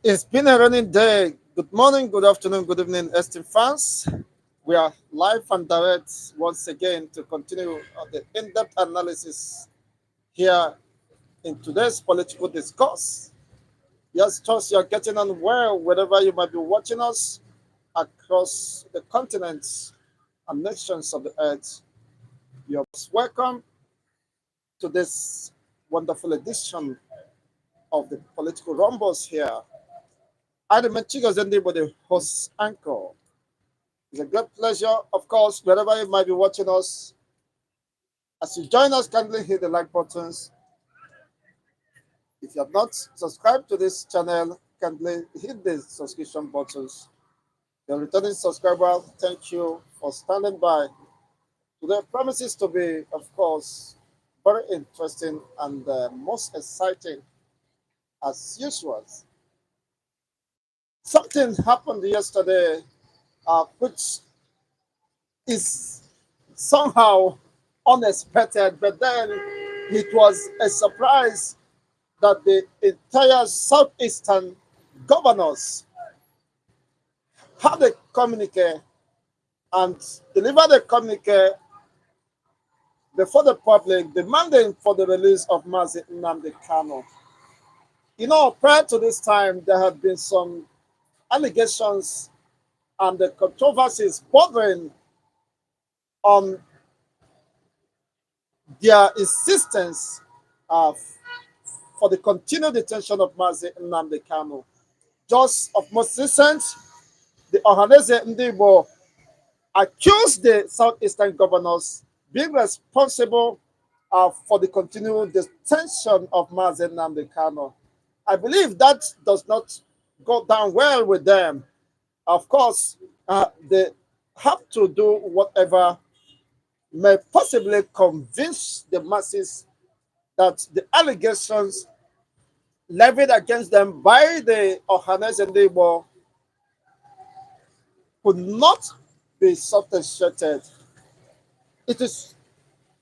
It's been a running day. Good morning, good afternoon, good evening, esteemed fans. We are live and direct once again to continue the in depth analysis here in today's political discourse. Yes, trust you're getting on well wherever you might be watching us across the continents and nations of the earth. You're most welcome to this wonderful edition of the political rumbles here. I remain Chigo's the host anchor. It's a great pleasure, of course, wherever you might be watching us. As you join us, kindly hit the like buttons. If you have not subscribed to this channel, kindly hit the subscription buttons. The returning subscriber, thank you for standing by. Today promises to be, of course, very interesting and most exciting as usual. Something happened yesterday, which is somehow unexpected, but then it was a surprise that the entire southeastern governors had a communique and delivered a communique before the public demanding for the release of Mazi Nnamdi Kanu. You know, prior to this time, there had been some allegations and the controversies bordering on their insistence uh, for the continued detention of Mazi Nnamdi Kanu. Just of most recent, the Ohaneze Ndibo accused the southeastern governors being responsible for the continued detention of Mazi Nnamdi Kanu. I believe that does not go down well with them. Of course, they have to do whatever may possibly convince the masses that the allegations levied against them by the Ohanes and Igbo could not be substantiated. It is.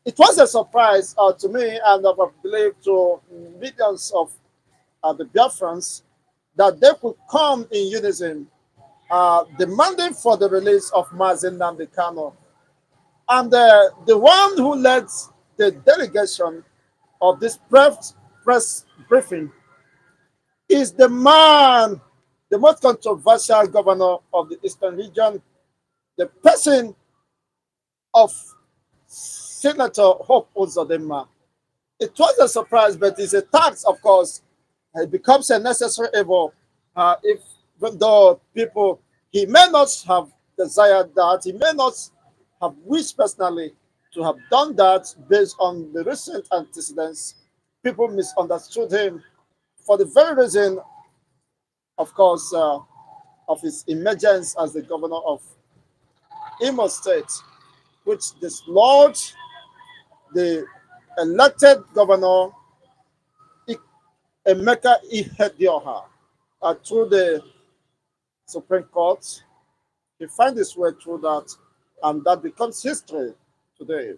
It was a surprise to me and I believe to millions of the Biafrans that they could come in unison demanding for the release of Mazi Nnamdi Kanu. And the one who led the delegation of this press briefing is the man, the most controversial governor of the Eastern region, the person of Senator Hope Uzodinma. It was a surprise, but it's a tax, of course. It becomes a necessary evil if, even though people, he may not have desired that, he may not have wished personally to have done that based on the recent antecedents. People misunderstood him for the very reason, of course, of his emergence as the governor of Imo State, which dislodged the elected governor Emeka Ihedioha through the Supreme Court. He finds his way through that, and that becomes history today.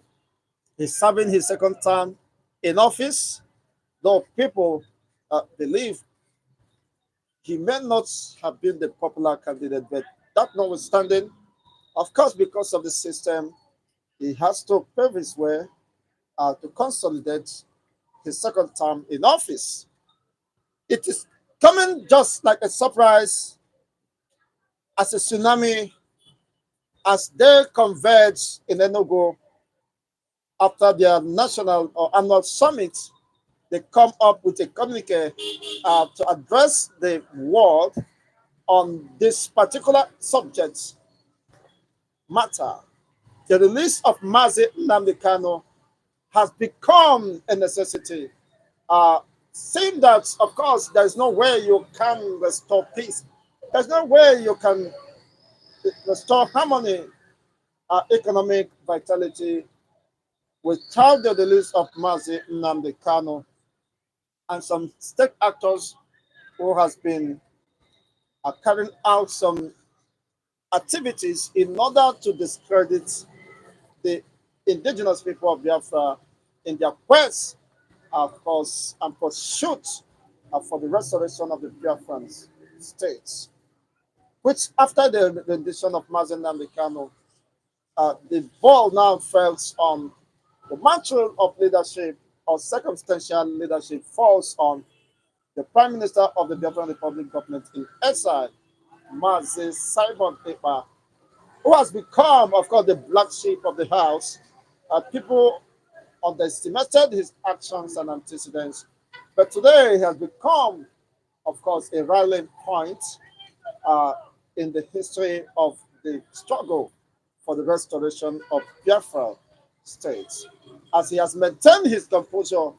He's serving his second term in office, though people believe he may not have been the popular candidate, but that notwithstanding, of course, because of the system, he has to pave his way to consolidate his second term in office. It is coming just like a surprise as a tsunami as they converge in Enugu after their national or annual summit. They come up with a communique to address the world on this particular subject matter. The release of Mazi Nnamdi Kanu has become a necessity. Saying that, of course, there's no way you can restore peace. There's no way you can restore harmony, economic vitality without the release of Mazi Nnamdi Kanu and some state actors who has been carrying out some activities in order to discredit the indigenous people of Biafra in their quest, of course, and pursuit for the restoration of the Biafrans. states, which after the rendition of Nnamdi Kanu, the ball now falls on the mantle of leadership or circumstantial leadership falls on the Prime Minister of the Biafran Republic government in exile, Mazi Simon Ekpa, who has become, of course, the black sheep of the house. People underestimated his actions and antecedents, but today he has become, of course, a rallying point uh, in the history of the struggle for the restoration of Biafra states, as he has maintained his composure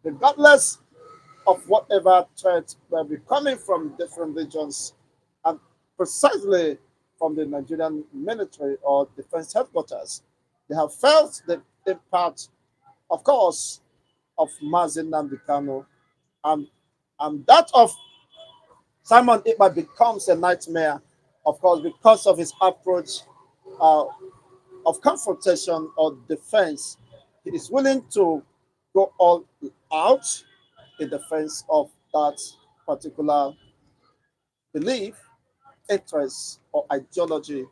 regardless of whatever threats will be coming from different regions and precisely from the Nigerian military or defense headquarters. They have felt the impact, of course, of Mazi Nnamdi Kanu, and, and that of Simon Ekpa becomes a nightmare, of course, because of his approach uh, of confrontation or defense. He is willing to go all out in defense of that particular belief, interest, or ideology,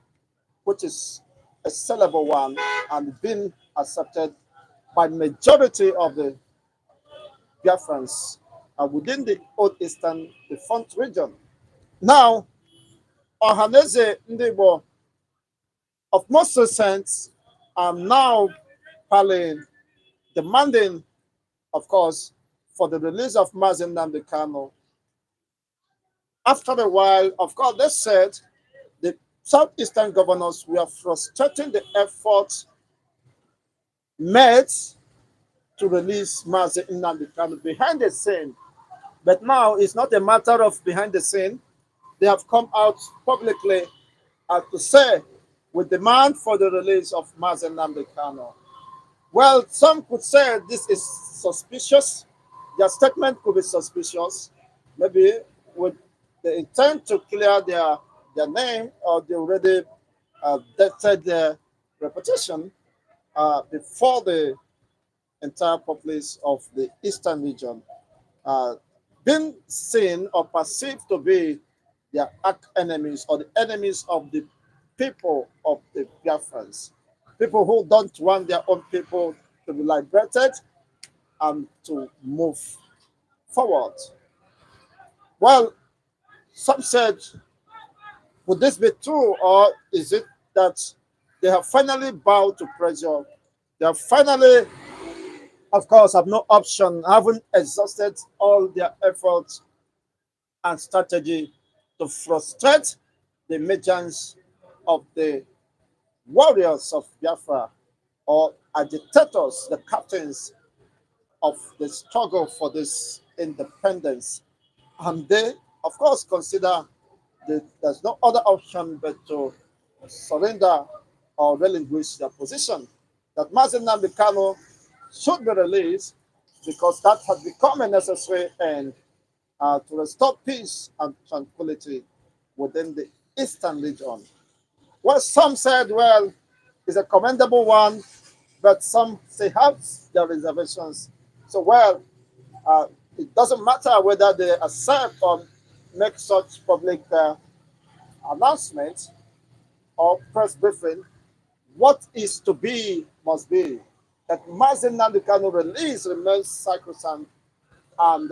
which is a sellable one and been accepted by majority of the Biafrans within the Old Eastern Front region. Now, Ohaneze Ndibo of most recent are now parleying, demanding, of course, for the release of Mazi Nnamdi Kanu. After a while, of course, they said the southeastern governors were frustrating the effort made to release Mazi Nnamdi Kanu behind the scene. But now it's not a matter of behind the scene. They have come out publicly to say we demand for the release of Mazi Nnamdi Kanu. Well, some could say this is suspicious. Their statement could be suspicious, maybe with the intent to clear their name, or they already dated their reputation before the entire populace of the eastern region, uh, being seen or perceived to be their arch enemies or the enemies of the people of the Biafrans, people who don't want their own people to be liberated and to move forward. Well, some said, would this be true, or is it that they have finally bowed to pressure? They have finally, of course, have no option, haven't exhausted all their efforts and strategy to frustrate the emergence of the warriors of Biafra or agitators, the captains of the struggle for this independence. And they, of course, consider that there's no other option but to surrender or relinquish their position. That Mazi Nnamdi Kanu should be released because that has become a necessary end to restore peace and tranquility within the eastern region. Well, some said, well, it's a commendable one, but some say have their reservations. So, well, uh, it doesn't matter whether they accept or make such public announcements or press briefing. What is to be must be. That Mazi Nnamdi Kanu release remains sacrosanct and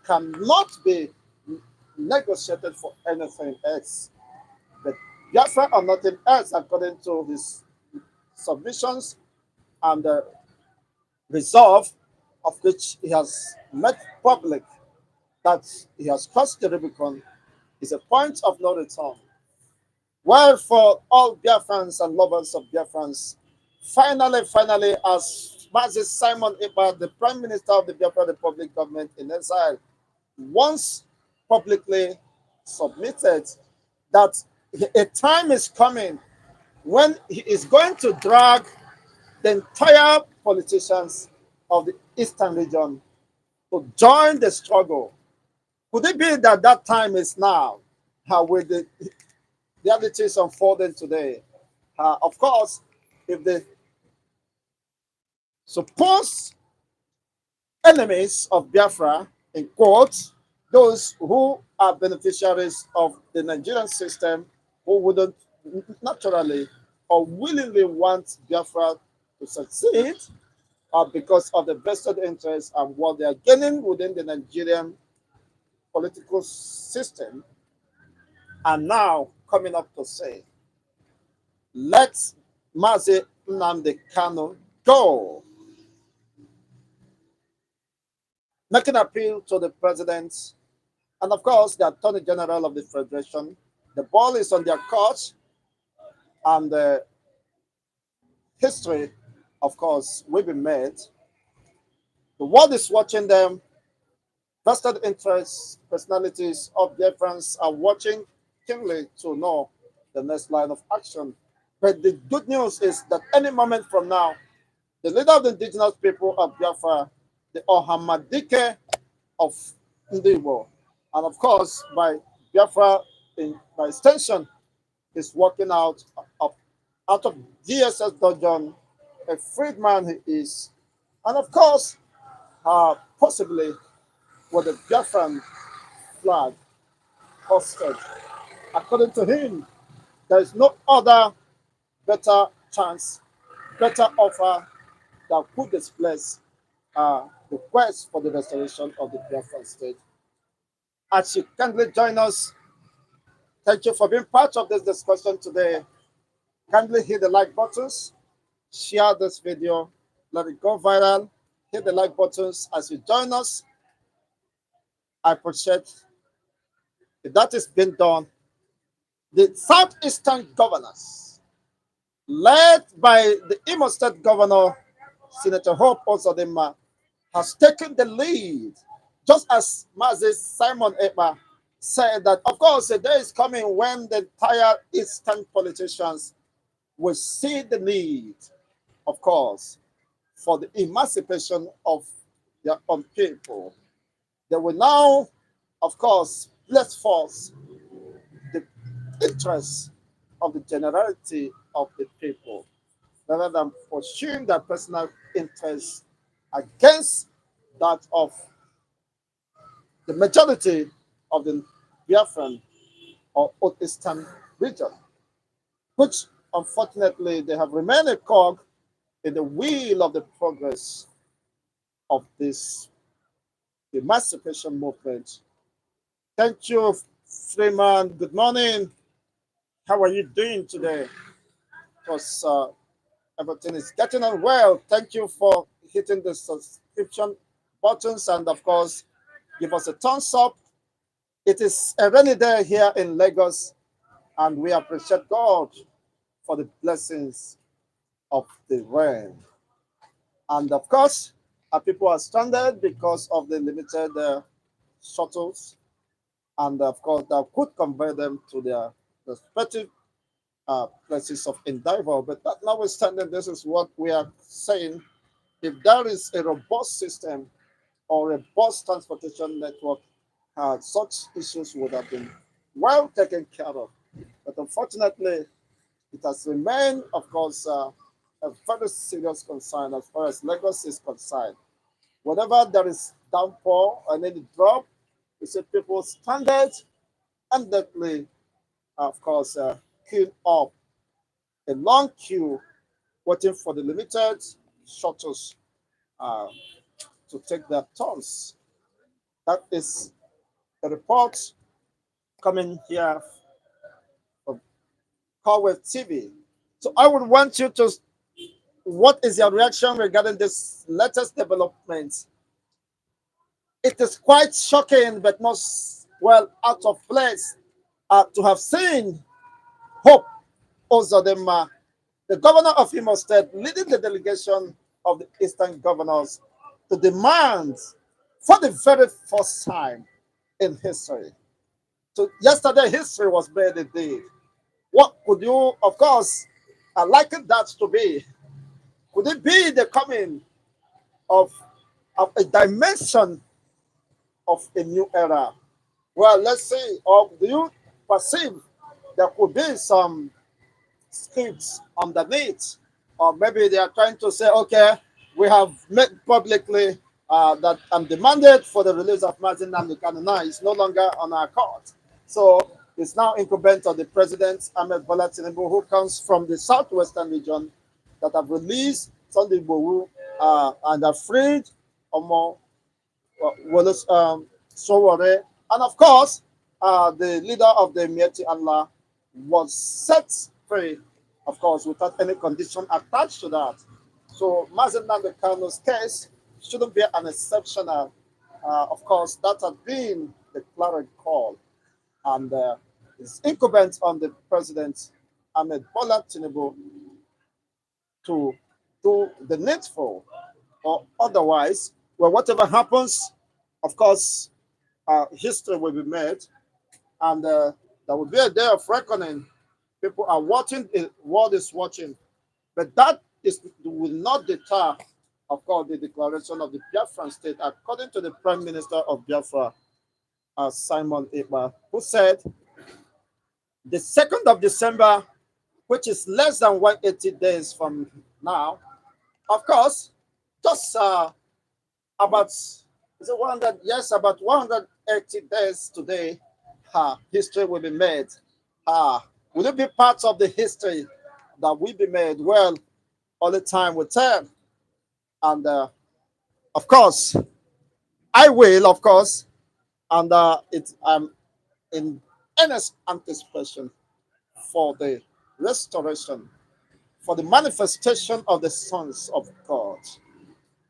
cannot be negotiated for anything else. But Biafra or nothing else, according to his submissions and resolve, of which he has made public that he has crossed the Rubicon, is a point of no return. Well, for all Biafrans and lovers of Biafrans, finally, as Mazi Simon Ekpa, the Prime Minister of the Biafra Republic government in exile, once publicly submitted that a time is coming when he is going to drag the entire politicians of the eastern region to join the struggle. Could it be that that time is now? How with the realities unfolding today? Of course, if the supposed enemies of Biafra, in quotes, those who are beneficiaries of the Nigerian system who wouldn't naturally or willingly want Biafra to succeed because of the vested interests and what they are gaining within the Nigerian political system are now coming up to say, let Mazi Nnamdi Kanu go, making appeal to the president and, of course, the Attorney General of the Federation. The ball is on their court, and the history, of course, will be made. The world is watching them. Vested interests, personalities of difference are watching keenly to know the next line of action. But the good news is that any moment from now, the leader of the indigenous people of Biafra, the Ohamadike of Ndibo, and of course by Biafra by extension, is walking out of DSS dungeon, a freed man he is, and of course, possibly with the Biafran flag hosted. According to him, there is no other better chance, better offer that could displace the quest for the restoration of the Biafran state. As you kindly join us, thank you for being part of this discussion today. Kindly hit the like buttons, share this video, let it go viral, hit the like buttons as you join us. I appreciate if that is being done. The Southeastern governors, led by the Imo State Governor, Senator Hope Ozodinma, has taken the lead, just as Mazi Simon Ekpa said that, of course, a day is coming when the entire Eastern politicians will see the need, of course, for the emancipation of their own people. They will now, of course, place forth the interests of the generality of the people rather than pursuing their personal interests against that of the majority of the Biafran or Eastern region, which unfortunately they have remained a cog in the wheel of the progress of this emancipation movement. Thank you, Freeman. Good morning. How are you doing today? Because everything is getting on well. Thank you for hitting the subscription buttons and, of course, give us a thumbs up. It is a rainy day here in Lagos, and we appreciate God for the blessings of the rain. And of course, our people are stranded because of the limited shuttles, and of course, that could convey them to their respective places of endeavor. But that notwithstanding, this is what we are saying. If there is a robust system or a bus transportation network, such issues would have been well taken care of. But unfortunately, it has remained, of course, a very serious concern as far as Lagos is concerned. Whenever there is downpour and any drop, you see people stranded and deadly, of course, queued up a long queue waiting for the limited shuttles uh, to take their turns. That is the report coming here from Conway TV. So I would want you to, what is your reaction regarding this latest development? It is quite shocking, but not well out of place to have seen Hope Ozodinma, the governor of Imo State, leading the delegation of the Eastern governors to demand for the very first time in history. So yesterday, history was made indeed. What could you, of course, liken that to be? Could it be the coming of a dimension of a new era? Well, let's see. Or do you perceive there could be some scripts underneath? Or maybe they are trying to say, okay, we have made publicly that demanded for the release of Martin Nnamdi Kanu now is no longer on our court. So it's now incumbent on the President Ahmed Bola Tinubu, who comes from the southwestern region, that have released Sunday Igboho and have freed Omo Wallace Sowore, and of course, the leader of the Mieti Allah was set free, of course, without any condition attached to that. So Mazen Kanu's case shouldn't be an exceptional. Of course, that had been the clarion call, and it's incumbent on the President Ahmed Bola Tinubu to do the needful, or otherwise, well, whatever happens, of course, history will be made, and there will be a day of reckoning. People are watching, the world is watching, but that will not deter, of course, the declaration of the Biafran state, according to the Prime Minister of Biafra, Simon Ekpa, who said the 2nd of December, which is less than 180 days from now, of course, just about, is it 100? Yes, about 180 days today, history will be made. Will it be part of the history that will be made? Well, only time will tell. And of course, I will, of course, and it's in earnest anticipation for the restoration, for the manifestation of the sons of God.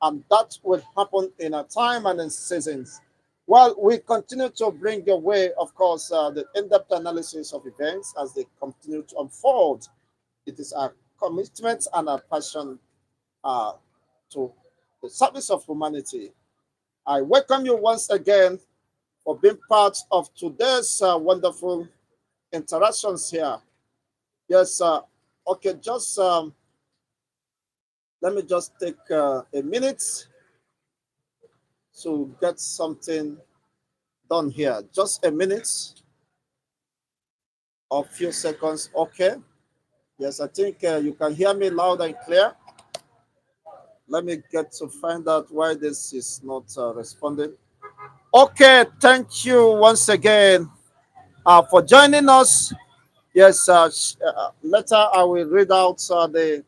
And that will happen in a time and in seasons. Well, we continue to bring your way, of course, the in-depth analysis of events as they continue to unfold. It is our commitment and our passion to the service of humanity. I welcome you once again for being part of today's wonderful interactions here. Yes, okay, just let me just take a minute to get something done here. Just a minute or few seconds. Okay. Yes, I think you can hear me loud and clear. Let me get to find out why this is not responding. Okay, thank you once again for joining us. Yes, later I will read out the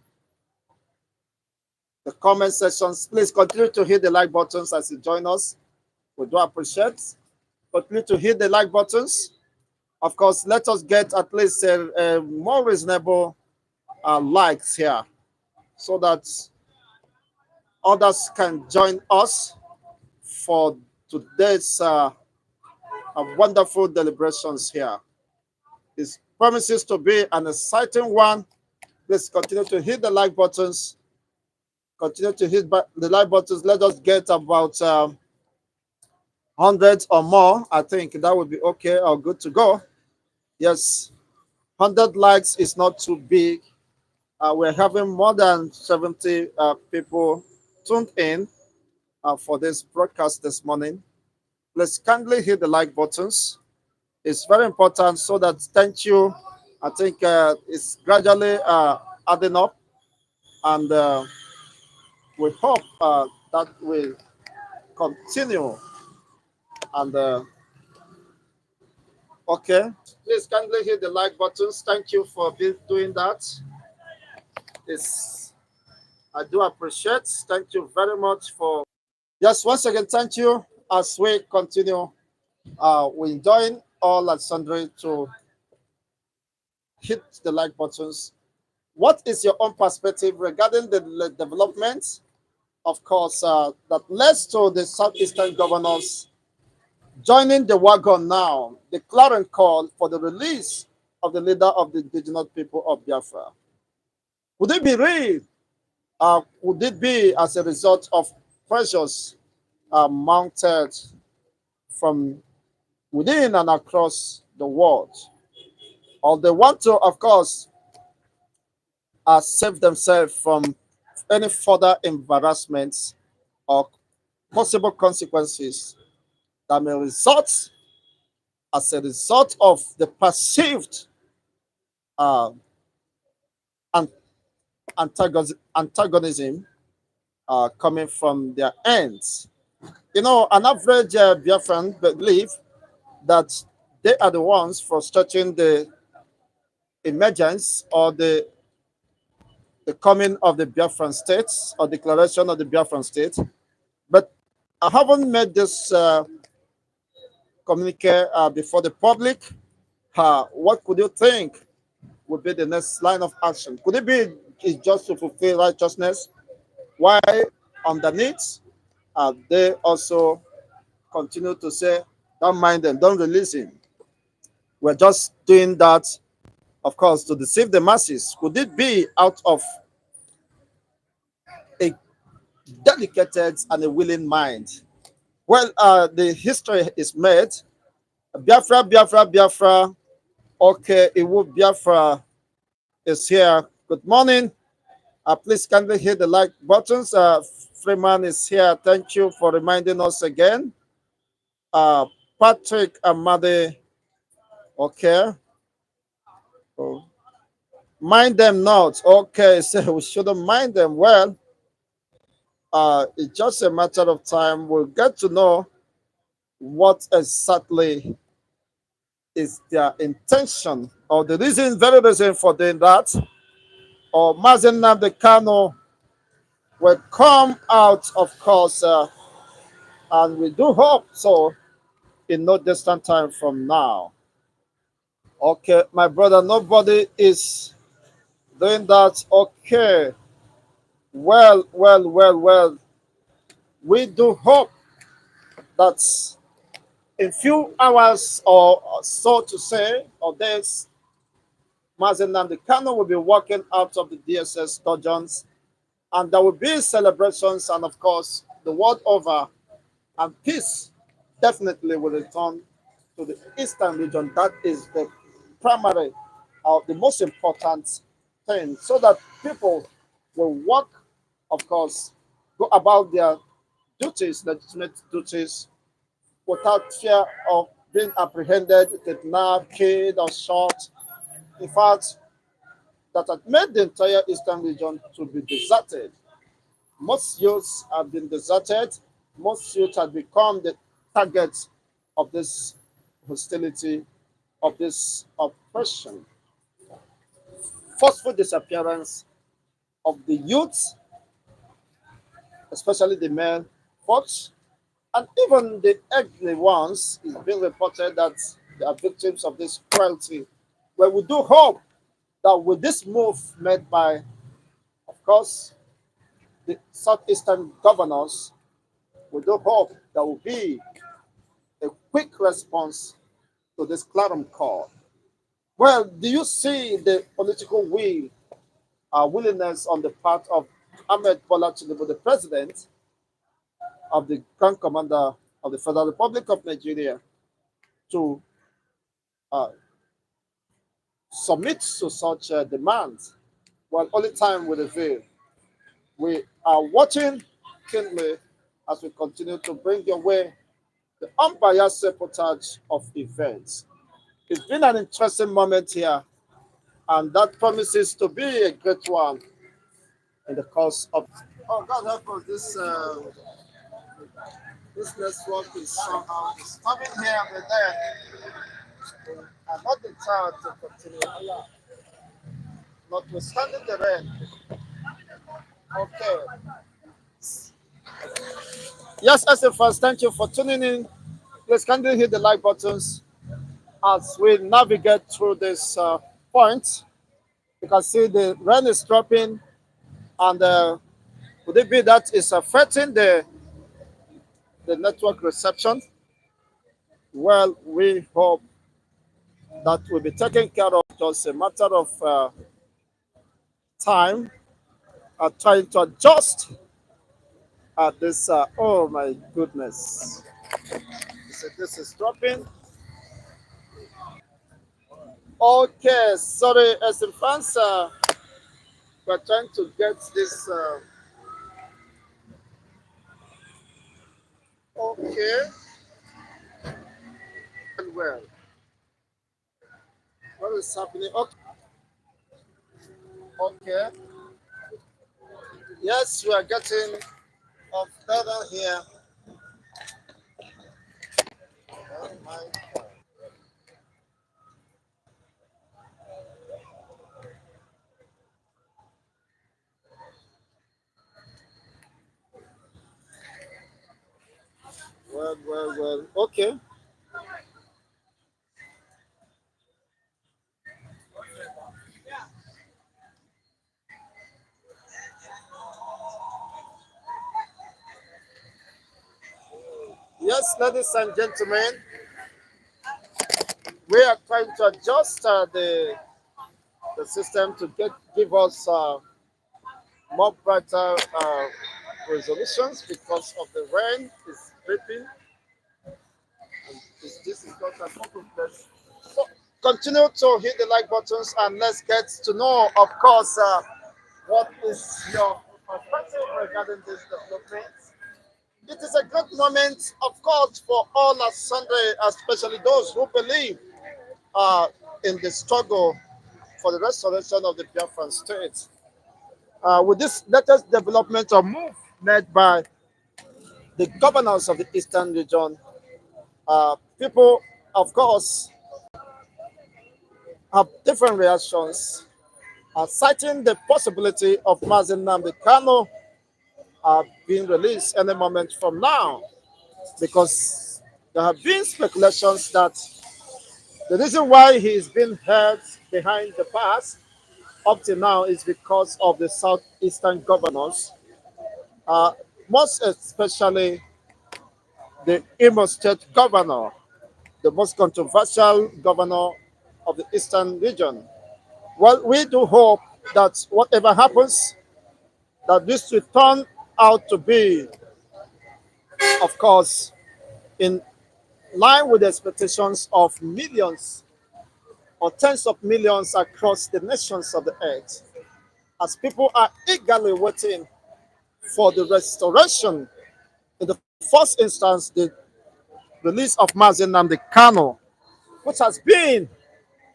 comment sections. Please continue to hit the like buttons as you join us. We do appreciate. Continue to hit the like buttons. Of course, let us get at least a more reasonable likes here so that others can join us for today's wonderful deliberations here. It promises to be an exciting one. Please continue to hit the like buttons. Continue to hit the like buttons. Let us get about hundreds or more. I think that would be okay or good to go. Yes, 100 likes is not too big. We're having more than 70 people tuned in for this broadcast this morning. Please kindly hit the like buttons. It's very important so that, thank you. I think it's gradually adding up, and we hope that will continue. And okay, please kindly hit the like buttons. Thank you for doing that. It's, I do appreciate. Thank you very much for. Yes, once again, thank you. As we continue, we join all and sundry to hit the like buttons. What is your own perspective regarding the development, of course, that leads to the southeastern governors joining the wagon now, declaring call for the release of the leader of the indigenous people of Biafra? Would it be real? Would it be as a result of pressures mounted from within and across the world? Or they want to, of course, save themselves from any further embarrassments or possible consequences that may result as a result of the perceived uh, antagonism coming from their ends. An average Biafran believe that they are the ones frustrating the emergence or the coming of the Biafran state or declaration of the Biafran state. But I haven't made this communique before the public. What could you think would be the next line of action? Could it be is just to fulfill righteousness? Why underneath they also continue to say, don't mind them, don't release him. We're just doing that, of course, to deceive the masses. Could it be out of a dedicated and a willing mind? Well, the history is made. Biafra, Biafra, Biafra. Okay, Iwu Biafra is here. Good morning. Please kindly hit the like buttons. Freeman is here. Thank you for reminding us again. Patrick Amade. Okay. Oh. Mind them not. Okay, so we shouldn't mind them. Well, it's just a matter of time. We'll get to know what exactly is their intention or the reason, very reason for doing that. Or Mazen Nnamdi Kanu will come out, of course, and we do hope so in no distant time from now. Okay, my brother, nobody is doing that. Okay, well, well, well, well. We do hope that in few hours or so to say, or days, Mazen Nnamdi Kanu will be walking out of the DSS dungeons, and there will be celebrations, and of course, the world over, and peace definitely will return to the eastern region. That is the primary or the most important thing, so that people will work, of course, go about their duties, legitimate duties, without fear of being apprehended, kidnapped, killed, or shot. In fact, that had made the entire eastern region to be deserted. Most youths have been deserted. Most youths have become the target of this hostility, of this oppression. Forceful disappearance of the youths, especially the male folks, and even the elderly ones. It's been reported that they are victims of this cruelty. Well, we do hope that with this move made by, of course, the southeastern governors, we do hope there will be a quick response to this clarion call. Well, do you see the political will, willingness on the part of Ahmed Bola Tinubu, the president of the Grand Commander of the Federal Republic of Nigeria, to uh, submit to such demands? Well, only time will reveal. We are watching keenly as we continue to bring your way the unbiased reportage of events. It's been an interesting moment here, and that promises to be a great one in the course of. Oh, God help us! This network is somehow disturbing here and there. I'm not entitled to continue. Notwithstanding the rain. Okay. Yes, SFS, thank you for tuning in. Please kindly hit the like buttons as we navigate through this point. You can see the rain is dropping, and could it be that is affecting the network reception? Well, we hope that will be taken care of. Just a matter of time, trying to adjust at this. Oh my goodness! So this is dropping. Okay, sorry, as in fans, we're trying to get this. Okay, and well, what is happening? Okay, okay. Yes, we are getting further here. Well. Okay. Yes, ladies and gentlemen, we are trying to adjust the system to give us more brighter resolutions because of the rain is dripping. This is not an open place. So continue to hit the like buttons and let's get to know, of course, what is your perspective regarding this development. It is a great moment, of course, for all as Sunday, especially those who believe uh, in the struggle for the restoration of the Biafran state. With this latest development or move led by the governors of the eastern region, people, of course, have different reactions, citing the possibility of Mazen Nnamdi Kanu being released any moment from now, because there have been speculations that the reason why he is being held behind the bars up to now is because of the southeastern governors, uh, most especially the Imo State governor, the most controversial governor of the eastern region. Well, we do hope that whatever happens, that this will turn out to be, of course, in line with the expectations of millions or tens of millions across the nations of the earth, as people are eagerly waiting for the restoration, in the first instance, the release of Mazen Nnamdi Kanu, which has been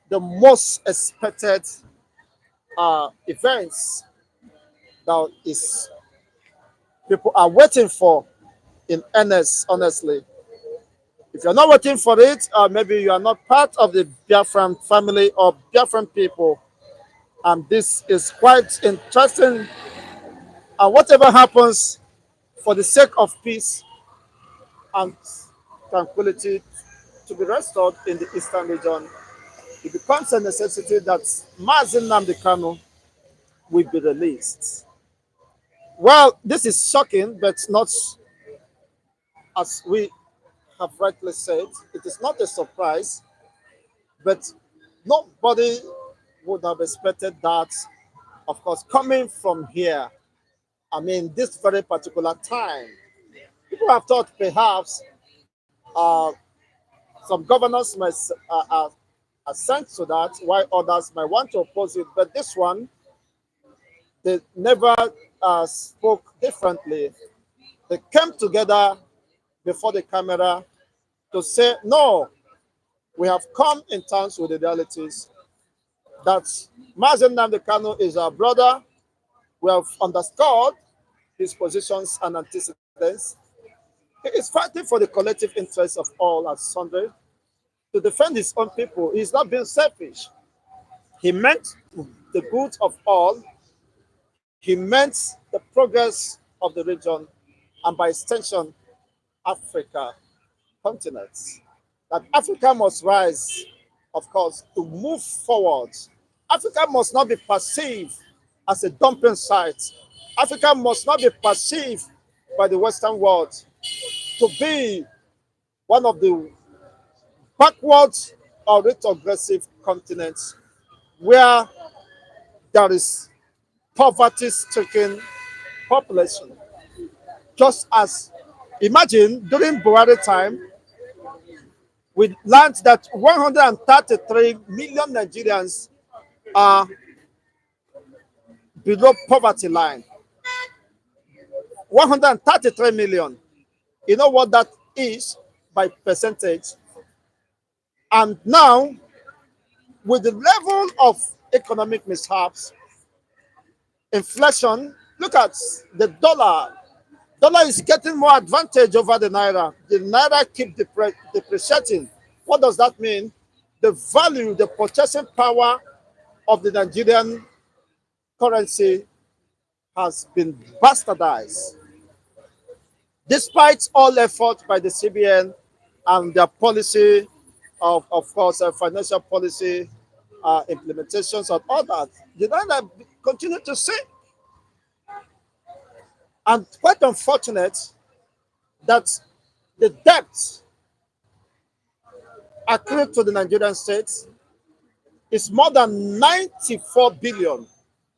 the most expected events that is people are waiting for in earnest, honestly. If you're not waiting for it, maybe you are not part of the Biafran family or Biafran people, and this is quite interesting. And whatever happens, for the sake of peace and tranquility to be restored in the eastern region, it becomes a necessity that Mazin Nnamdi Kanu will be released. Well, this is shocking, but not, as we have rightly said, it is not a surprise, but nobody would have expected that, of course, coming from here. I mean, this very particular time. People have thought perhaps uh, some governors might assent to that, while others might want to oppose it. But this one, they never spoke differently. They came together before the camera to say, no, we have come in terms with the realities that Mazen Nnamdi Kanu is our brother. We have underscored his positions and antecedents. He is fighting for the collective interests of all as sundry to defend his own people. He is not being selfish. He meant the good of all. He meant the progress of the region and by extension, Africa continents. That Africa must rise, of course, to move forward. Africa must not be perceived as a dumping site. Africa must not be perceived by the Western world to be one of the backwards or retrogressive continents where there is poverty-stricken population. Just as, imagine during Buhari time, we learned that 133 million Nigerians are below poverty line. 133 million. You know what that is by percentage? And now, with the level of economic mishaps, inflation, look at the dollar Dollar is getting more advantage over the naira. The naira keep depreciating. What does that mean? The value, the purchasing power of the Nigerian currency has been bastardized. Despite all effort by the CBN and their policy of course, financial policy implementations and all that, the naira continue to sink. And quite unfortunate that the debt accrued to the Nigerian state is more than 94 billion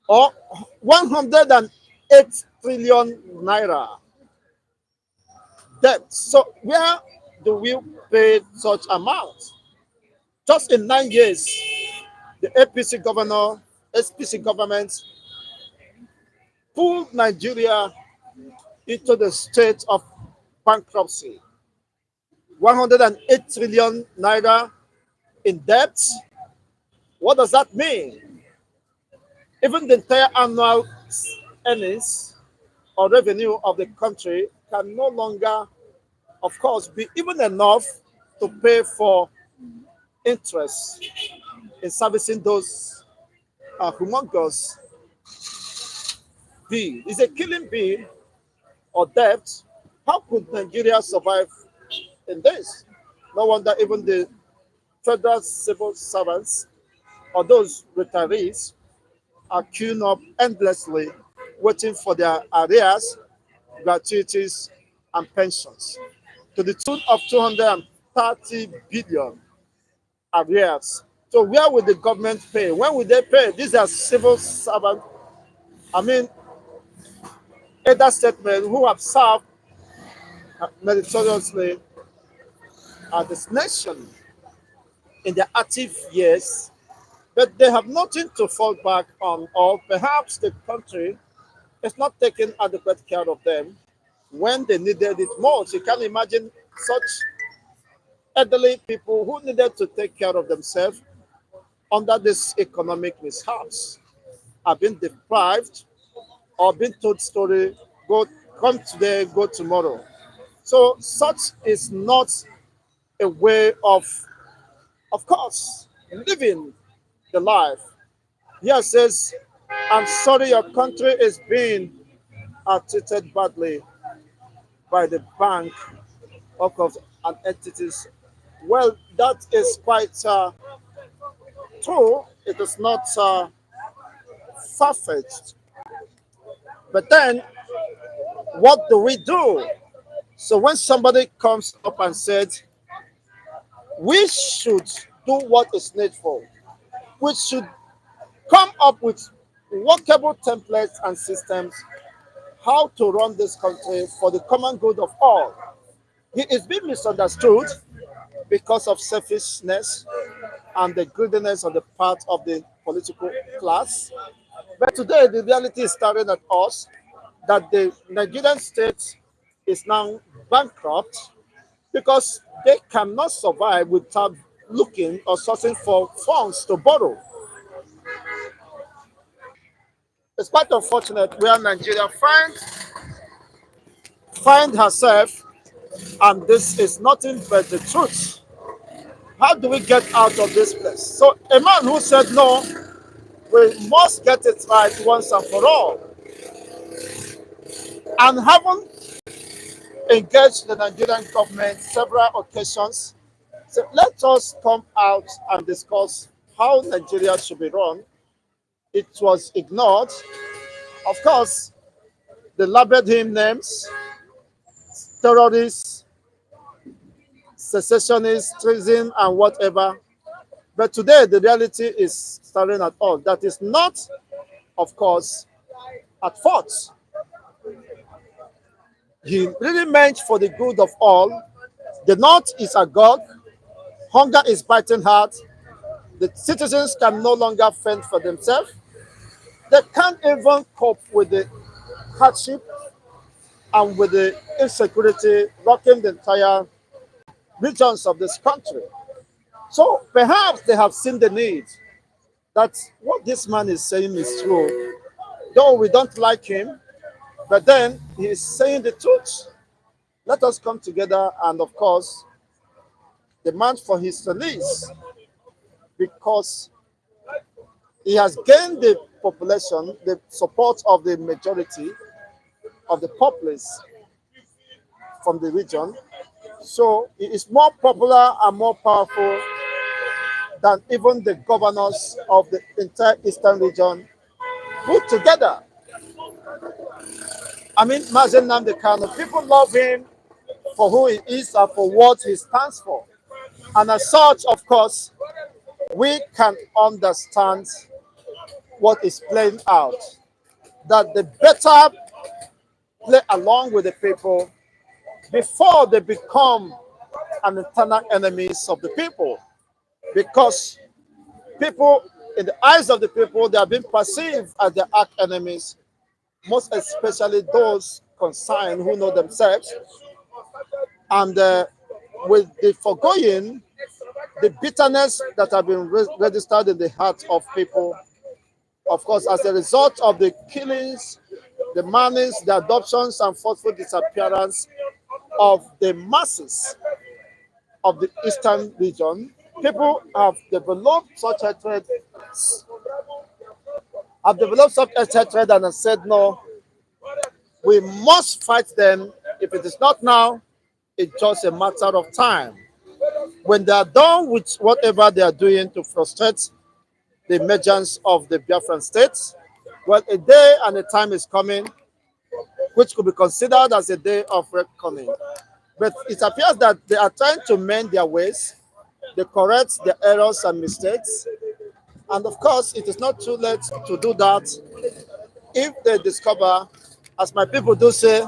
or 108 trillion naira debt. So where do we pay such amount? Just in 9 years, the SPC government pulled Nigeria into the state of bankruptcy. 108 trillion naira in debt. What does that mean? Even the entire annual earnings or revenue of the country can no longer, of course, be even enough to pay for interest in servicing those humongous bill. It's a killing bill or debt. How could Nigeria survive in this? No wonder even the federal civil servants or those retirees are queuing up endlessly waiting for their arrears, gratuities, and pensions to the tune of 230 billion arrears. So where will the government pay? When will they pay? These are civil servants, I mean, elder statesmen who have served meritoriously this nation in their active years, but they have nothing to fall back on, or perhaps the country is not taking adequate care of them when they needed it most. You can imagine such elderly people who needed to take care of themselves under this economic mishaps are being deprived or being told story, go come today, go tomorrow. So such is not a way of course, living the life. Here says, I'm sorry your country is being treated badly by the bank, of course, and entities. Well, that is quite true. It is not far-fetched. But then, what do we do? So when somebody comes up and said, we should do what is needful, we should come up with workable templates and systems how to run this country for the common good of all. He is being misunderstood because of selfishness and the greediness on the part of the political class. But today, the reality is staring at us that the Nigerian state is now bankrupt because they cannot survive without looking or sourcing for funds to borrow. It's quite unfortunate where Nigeria find herself, and this is nothing but the truth. How do we get out of this place? So a man who said no, we must get it right once and for all. And having engaged the Nigerian government several occasions, so let us come out and discuss how Nigeria should be run. It was ignored. Of course, they labeled him names, terrorists, secessionists, treason, and whatever. But today, the reality is staring at all. That is not, of course, at fault. He really meant for the good of all. The North is a god. Hunger is biting hard. The citizens can no longer fend for themselves. They can't even cope with the hardship and with the insecurity rocking the entire regions of this country. So perhaps they have seen the need that what this man is saying is true. Though we don't like him, But then he is saying the truth. Let us come together and, of course, demand for his release because he has gained the population, the support of the majority of the populace from the region. So he is more popular and more powerful than even the governors of the entire eastern region put together. I mean, Mazen Nnamdi Kanu, people love him for who he is and for what he stands for. And as such, of course, we can understand what is playing out. That the better play along with the people before they become an internal enemies of the people. Because people, in the eyes of the people, they are being perceived as their arch enemies, most especially those concerned who know themselves. And with the foregoing, the bitterness that have been registered in the hearts of people, of course, as a result of the killings, the mannings, the adoptions, and forceful disappearance of the masses of the eastern region, people have developed such hatred and have said, no, we must fight them. If it is not now, it's just a matter of time. When they are done with whatever they are doing to frustrate the emergence of the Biafran states, well, a day and a time is coming which could be considered as a day of reckoning. But it appears that they are trying to mend their ways, they correct their errors and mistakes. And of course, it is not too late to do that if they discover, as my people do say,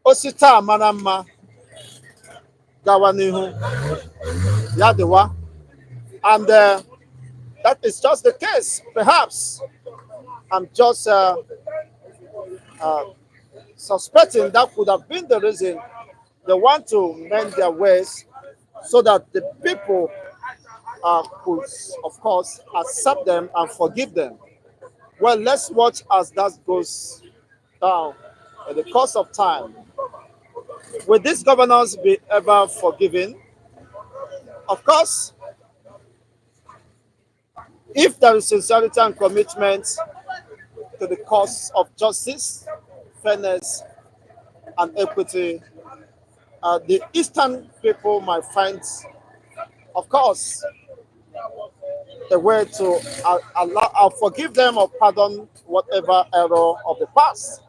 Osita Manama Gawanihu Yadewa. And that is just the case. Perhaps I'm just suspecting that could have been the reason they want to mend their ways so that the people could, of course, accept them and forgive them. Well, let's watch as that goes down in the course of time. Will these governors be ever forgiven? Of course, if there is sincerity and commitment to the cause of justice, fairness, and equity, the Eastern people might find, of course, a way to allow, forgive them or pardon whatever error of the past,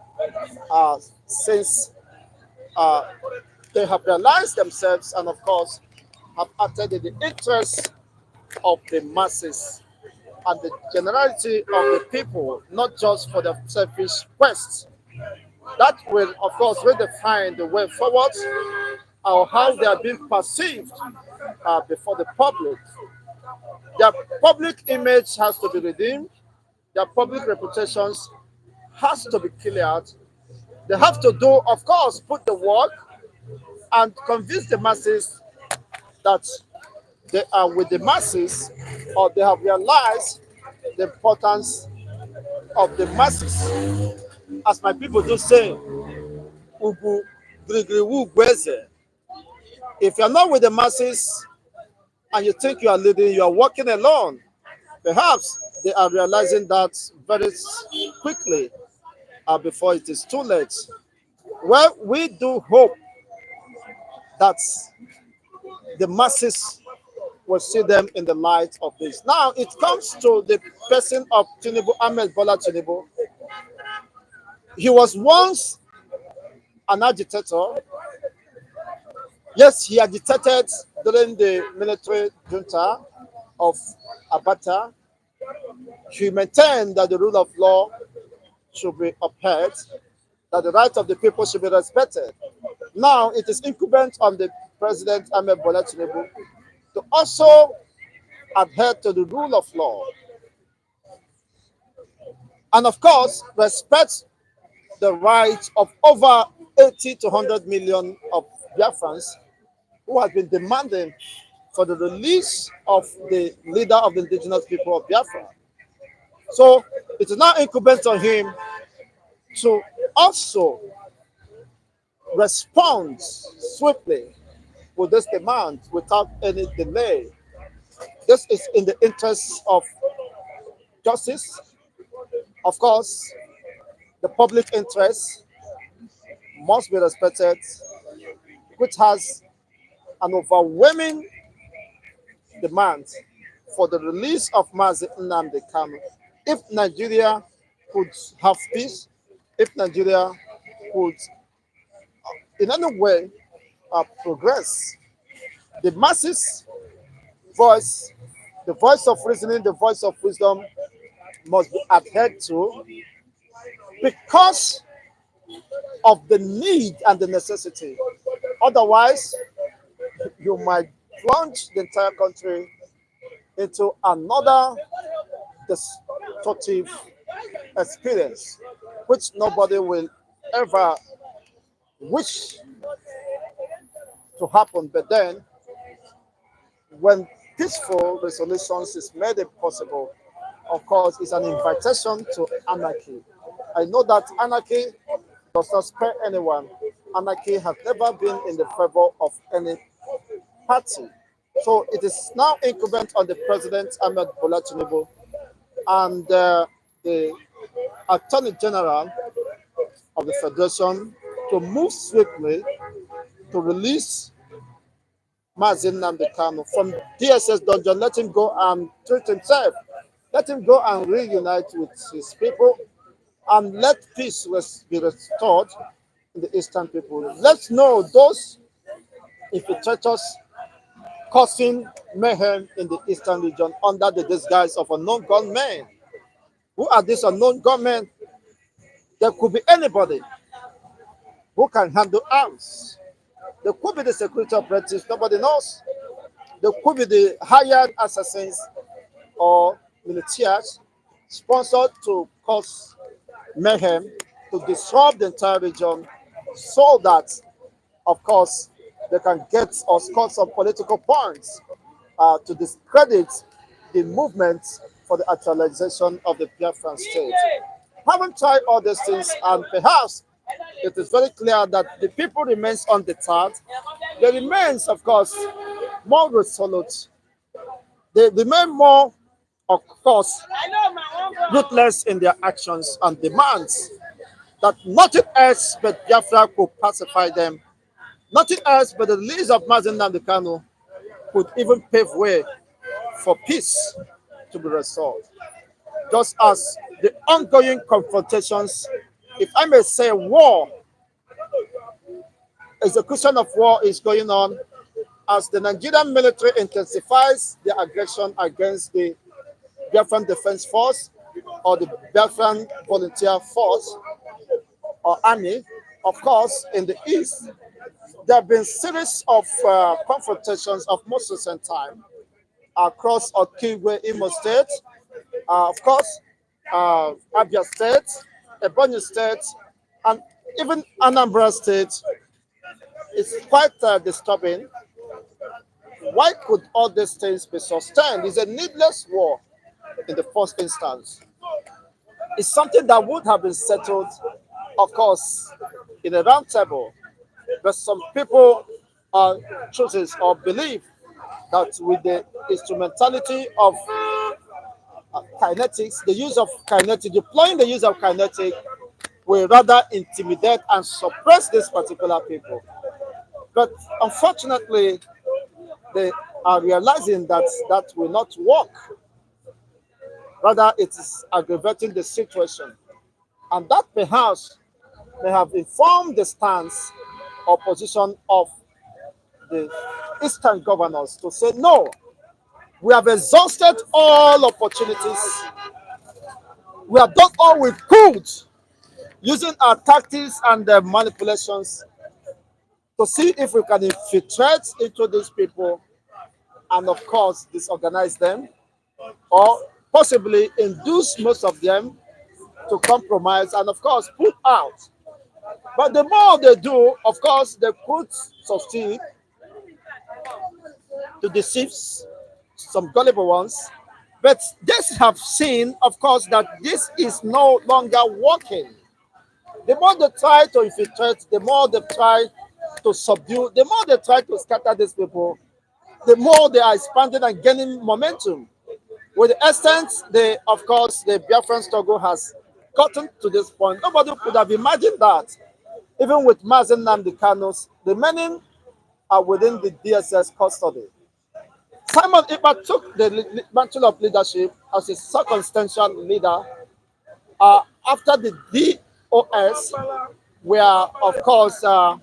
since they have realized themselves and, of course, have acted in the interest of the masses and the generality of the people, not just for their selfish quests. That will, of course, redefine the way forward or how they are being perceived before the public. Their public image has to be redeemed. Their public reputations has to be cleared. They have to do, of course, put the work and convince the masses that they are with the masses, or they have realized the importance of the masses. As my people do say, Ubu Grigriwu Gweze. If you're not with the masses and you think you are leading, you are walking alone. Perhaps they are realizing that very quickly before it is too late. Well, we do hope that the masses will see them in the light of this. Now, it comes to the person of Tinubu, Ahmed Bola Tinubu. He was once an agitator. Yes, he agitated during the military junta of Abata. He maintained that the rule of law should be upheld, that the rights of the people should be respected. Now, it is incumbent on the President Ahmed Bola Tinubu to also adhere to the rule of law and, of course, respect the rights of over 80 to 100 million of Biafrans who have been demanding for the release of the leader of the indigenous people of Biafra. So it is now incumbent on him to also respond swiftly with this demand without any delay. This is in the interest of justice. Of course, the public interest must be respected, which has an overwhelming demand for the release of Mazi Nnamdi Kanu. If Nigeria could have peace, if Nigeria could in any way progress, the masses' voice, the voice of reasoning, the voice of wisdom must be adhered to because of the need and the necessity. Otherwise, you might plunge the entire country into another destructive experience, which nobody will ever wish to happen. But then, when peaceful resolutions is made impossible, of course, it's an invitation to anarchy. I know that anarchy does not spare anyone. Anarchy has never been in the favor of any party. So it is now incumbent on the President Ahmed Bola Tinubu and the Attorney General of the Federation to move swiftly to release Mazin Nnamdi Kanu from DSS dungeon. Let him go and treat himself. Let him go and reunite with his people and let peace be restored in the Eastern people. Let's know those infiltrators causing mayhem in the Eastern region under the disguise of unknown gunmen. Who are these unknown gunmen? There could be anybody who can handle arms. There could be the security operatives, nobody knows. There could be the hired assassins or militias sponsored to cause mayhem, to disrupt the entire region so that, of course, they can get or score some political points to discredit the movement for the actualization of the Biafran state. Having tried all these things, and perhaps it is very clear that the people remains undeterred. They remains, of course, more resolute. They remain more, of course, ruthless in their actions and demands that nothing else but Biafra could pacify them. Nothing else but the release of Mazen Nnamdi Kanu could even pave way for peace to be restored. Just as the ongoing confrontations, if I may say, war, execution of war is going on as the Nigerian military intensifies their aggression against the Biafran Defense Force or the Biafran Volunteer Force or Army. Of course, in the East, there have been series of confrontations of most recent time across Okigwe, Imo State, of course, Abia State, Ebonyi State, and even Anambra State. It's quite disturbing. Why could all these things be sustained? It's a needless war in the first instance. It's something that would have been settled, of course, in a round table. But some people chooses or believe that with the instrumentality of kinetics, the use of kinetic, deploying the use of kinetic will rather intimidate and suppress these particular people. But unfortunately, they are realizing that that will not work. Rather, it is aggravating the situation. And that perhaps may have informed the stance or position of the Eastern governors to say, no, we have exhausted all opportunities. We have done all we could using our tactics and manipulations to see if we can infiltrate into these people and, of course, disorganize them or possibly induce most of them to compromise and, of course, put out. But the more they do, of course, they could succeed to deceive some gullible ones. But they have seen, of course, that this is no longer working. The more they try to infiltrate, the more they try to subdue, the more they try to scatter these people, the more they are expanding and gaining momentum. With the extent, of course, the Biafran struggle has gotten to this point. Nobody could have imagined that. Even with Mazen Nnamdi Kanu's remaining are within the DSS custody. Simon Ipa took the mantle of leadership as a circumstantial leader after the DOS were, of course, uh,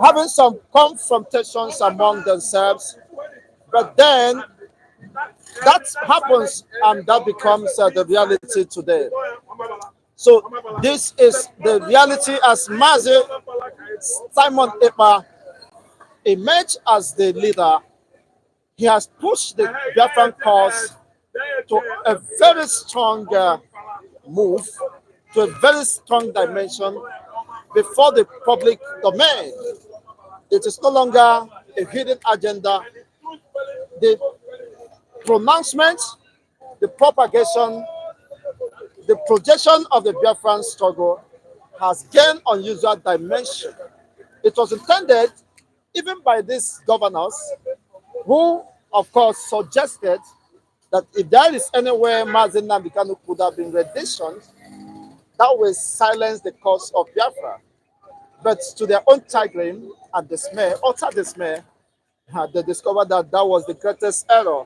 having some confrontations among themselves. But then that happens and that becomes the reality today. So this is the reality as Mazi Simon Ipa emerged as the leader. He has pushed the Biafran cause to a very strong move, to a very strong dimension before the public domain. It is no longer a hidden agenda. The pronouncement, the propagation, the projection of the Biafran struggle has gained unusual dimension. It was intended, even by these governors, who, of course, suggested that if there is anywhere Mazen Nnamdi Kanu could have been renditioned, that will silence the cause of Biafra. But to their own chagrin and dismay, utter dismay, they discovered that that was the greatest error,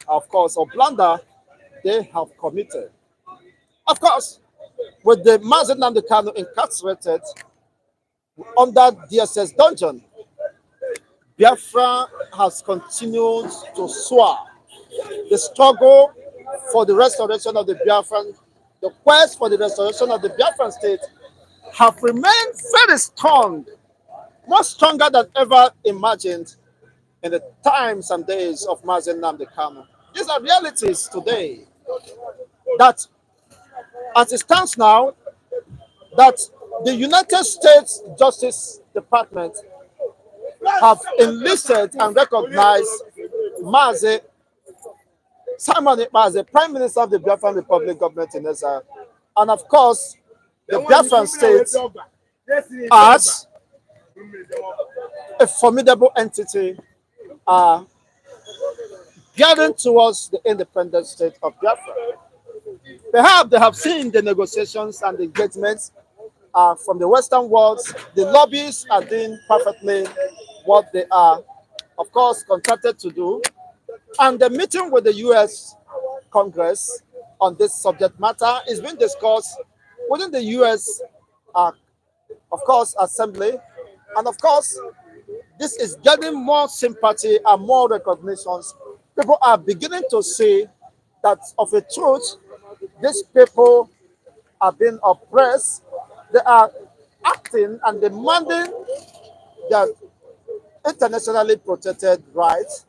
of course, or blunder they have committed. Of course, with the Mazen Nnamdi Kanu incarcerated under DSS dungeon, Biafra has continued to soar. The struggle for the restoration of the Biafran, the quest for the restoration of the Biafran state have remained very strong, much stronger than ever imagined in the times and days of Mazen Nnamdi Kanu. These are realities today that, as it stands now, that the United States Justice Department have enlisted and recognized Mazi Simon Ekpa as the Prime Minister of the Biafran Republic government in Exile, and of course, the Biafran state as a formidable entity gearing towards the independent state of Biafra. Perhaps they have seen the negotiations and the engagements from the Western world. The lobbies are doing perfectly what they are, of course, contracted to do. And the meeting with the U.S. Congress on this subject matter is being discussed within the U.S. Of course, Assembly. And of course, this is getting more sympathy and more recognitions. People are beginning to see that of a truth, these people are being oppressed. They are acting and demanding their internationally protected rights,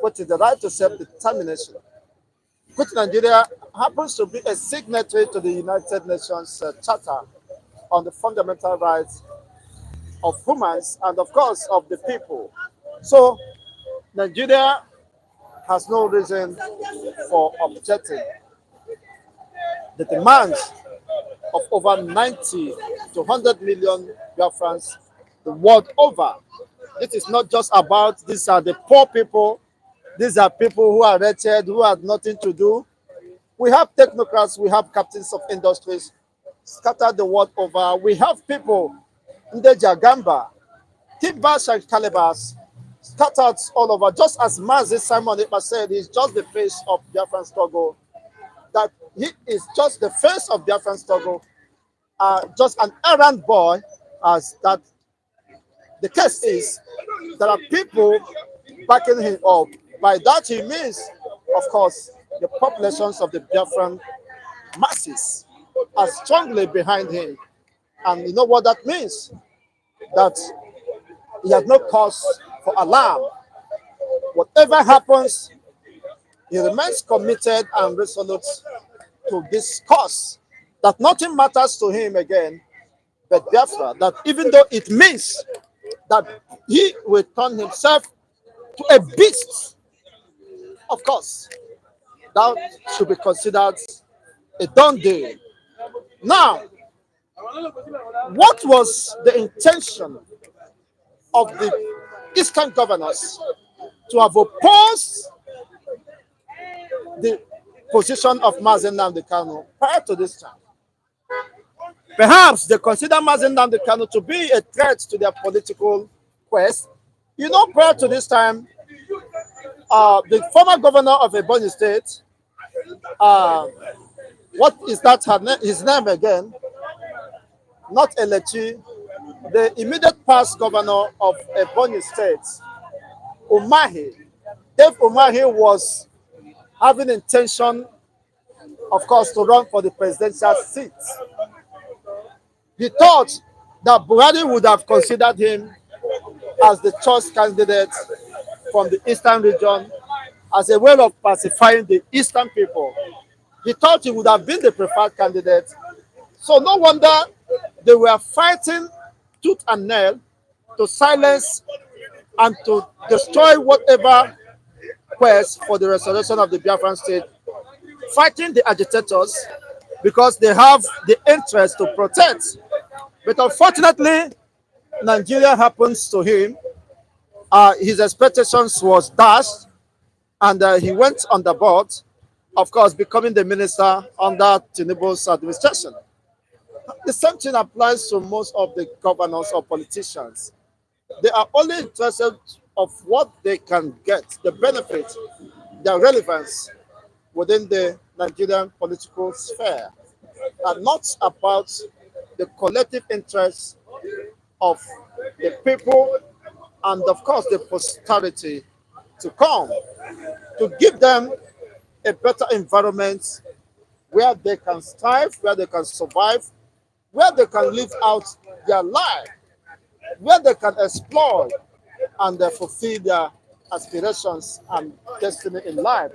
which is the right to self-determination, which Nigeria happens to be a signatory to the United Nations Charter on the fundamental rights of humans and, of course, of the people. So Nigeria has no reason for objecting the demands of over 90 to 100 million Biafrans the world over. This is not just about these are the poor people. These are people who are wretched, who have nothing to do. We have technocrats, we have captains of industries scattered the world over. We have people in the Jagamba, Timbers and Calibers scattered all over. Just as Mazi Simon Ekpa said, he's just the face of Biafran struggle. That he is just the face of Biafran struggle, just an errand boy, as that the case is. There are people backing him up. By that he means, of course, the populations of the Biafran masses are strongly behind him. And you know what that means? That he has no cause for alarm. Whatever happens, he remains committed and resolute to this cause. That nothing matters to him again but Biafra. That even though it means that he will turn himself to a beast, of course, that should be considered a done deal. Now, What was the intention of the Eastern governors to have opposed the position of Nnamdi Kanu prior to this time? Perhaps they consider Nnamdi Kanu to be a threat to their political quest. You know, prior to this time, the former governor of Ebonyi State, uh, what is that his name again? Not Elechi, the immediate past governor of Ebonyi State, Umahi. Dave Umahi was having intention, of course, to run for the presidential seat. He thought that Buhari would have considered him as the choice candidate from the eastern region as a way of pacifying the eastern people. He thought he would have been the preferred candidate. So no wonder they were fighting tooth and nail to silence and to destroy whatever quest for the restoration of the Biafran state, fighting the agitators because they have the interest to protect. But unfortunately, Nigeria happens to him. His expectations was dashed, and he went on the board, of course, becoming the minister under Tinubu's administration. The same thing applies to most of the governors or politicians. They are only interested of what they can get, the benefit, their relevance within the Nigerian political sphere, and not about the collective interests of the people and, of course, the posterity to come, to give them a better environment where they can strive, where they can survive, where they can live out their life, where they can explore and fulfill their aspirations and destiny in life.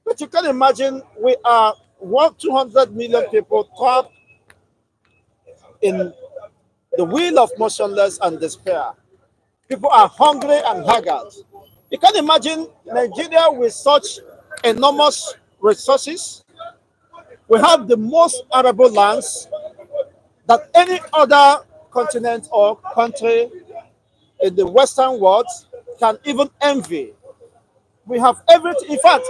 But you can imagine we are 200 million people trapped in the wheel of motionless and despair. People are hungry and haggard. You can imagine Nigeria with such enormous resources. We have the most arable lands that any other continent or country in the Western world can even envy. We have everything. In fact,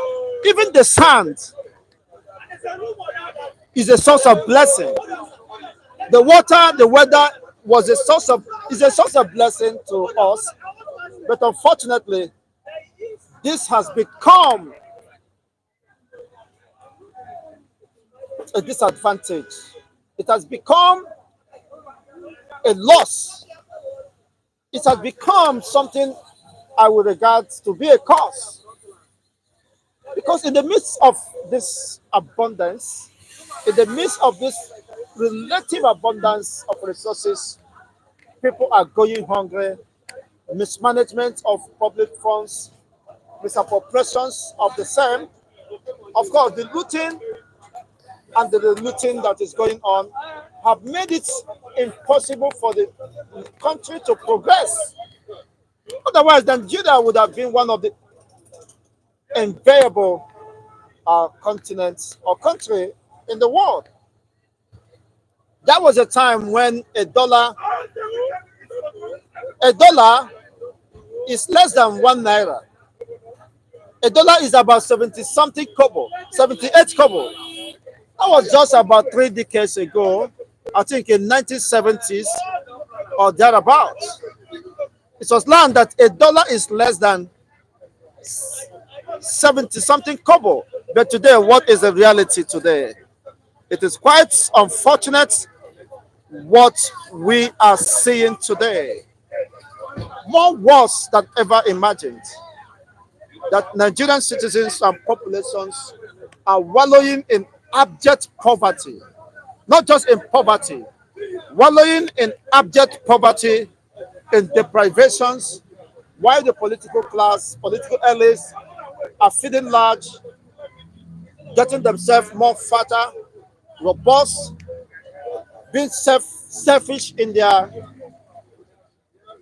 even the sand is a source of blessing. The water, the weather is a source of blessing to us. But unfortunately, this has become a disadvantage. It has become a loss. It has become something I would regard to be a curse. Because in the midst of this abundance, in the midst of this relative abundance of resources, people are going hungry, mismanagement of public funds, misappropriations of the same. Of course, the looting and the looting that is going on have made it impossible for the country to progress. Otherwise, Nigeria would have been one of the invariable continents or country in the world. That was a time when a dollar is less than 1 naira. A dollar is about 70 something kobo, 78 kobo. That was just about 3 decades ago, I think in 1970s or thereabouts. It was learned that a dollar is less than 70 something kobo. But today, what is the reality today? It is quite unfortunate what we are seeing today. More worse than ever imagined. That Nigerian citizens and populations are wallowing in abject poverty. Not just in poverty, wallowing in abject poverty, in deprivations, while the political class, political elites are feeding large, getting themselves more fatter, robust, being selfish in their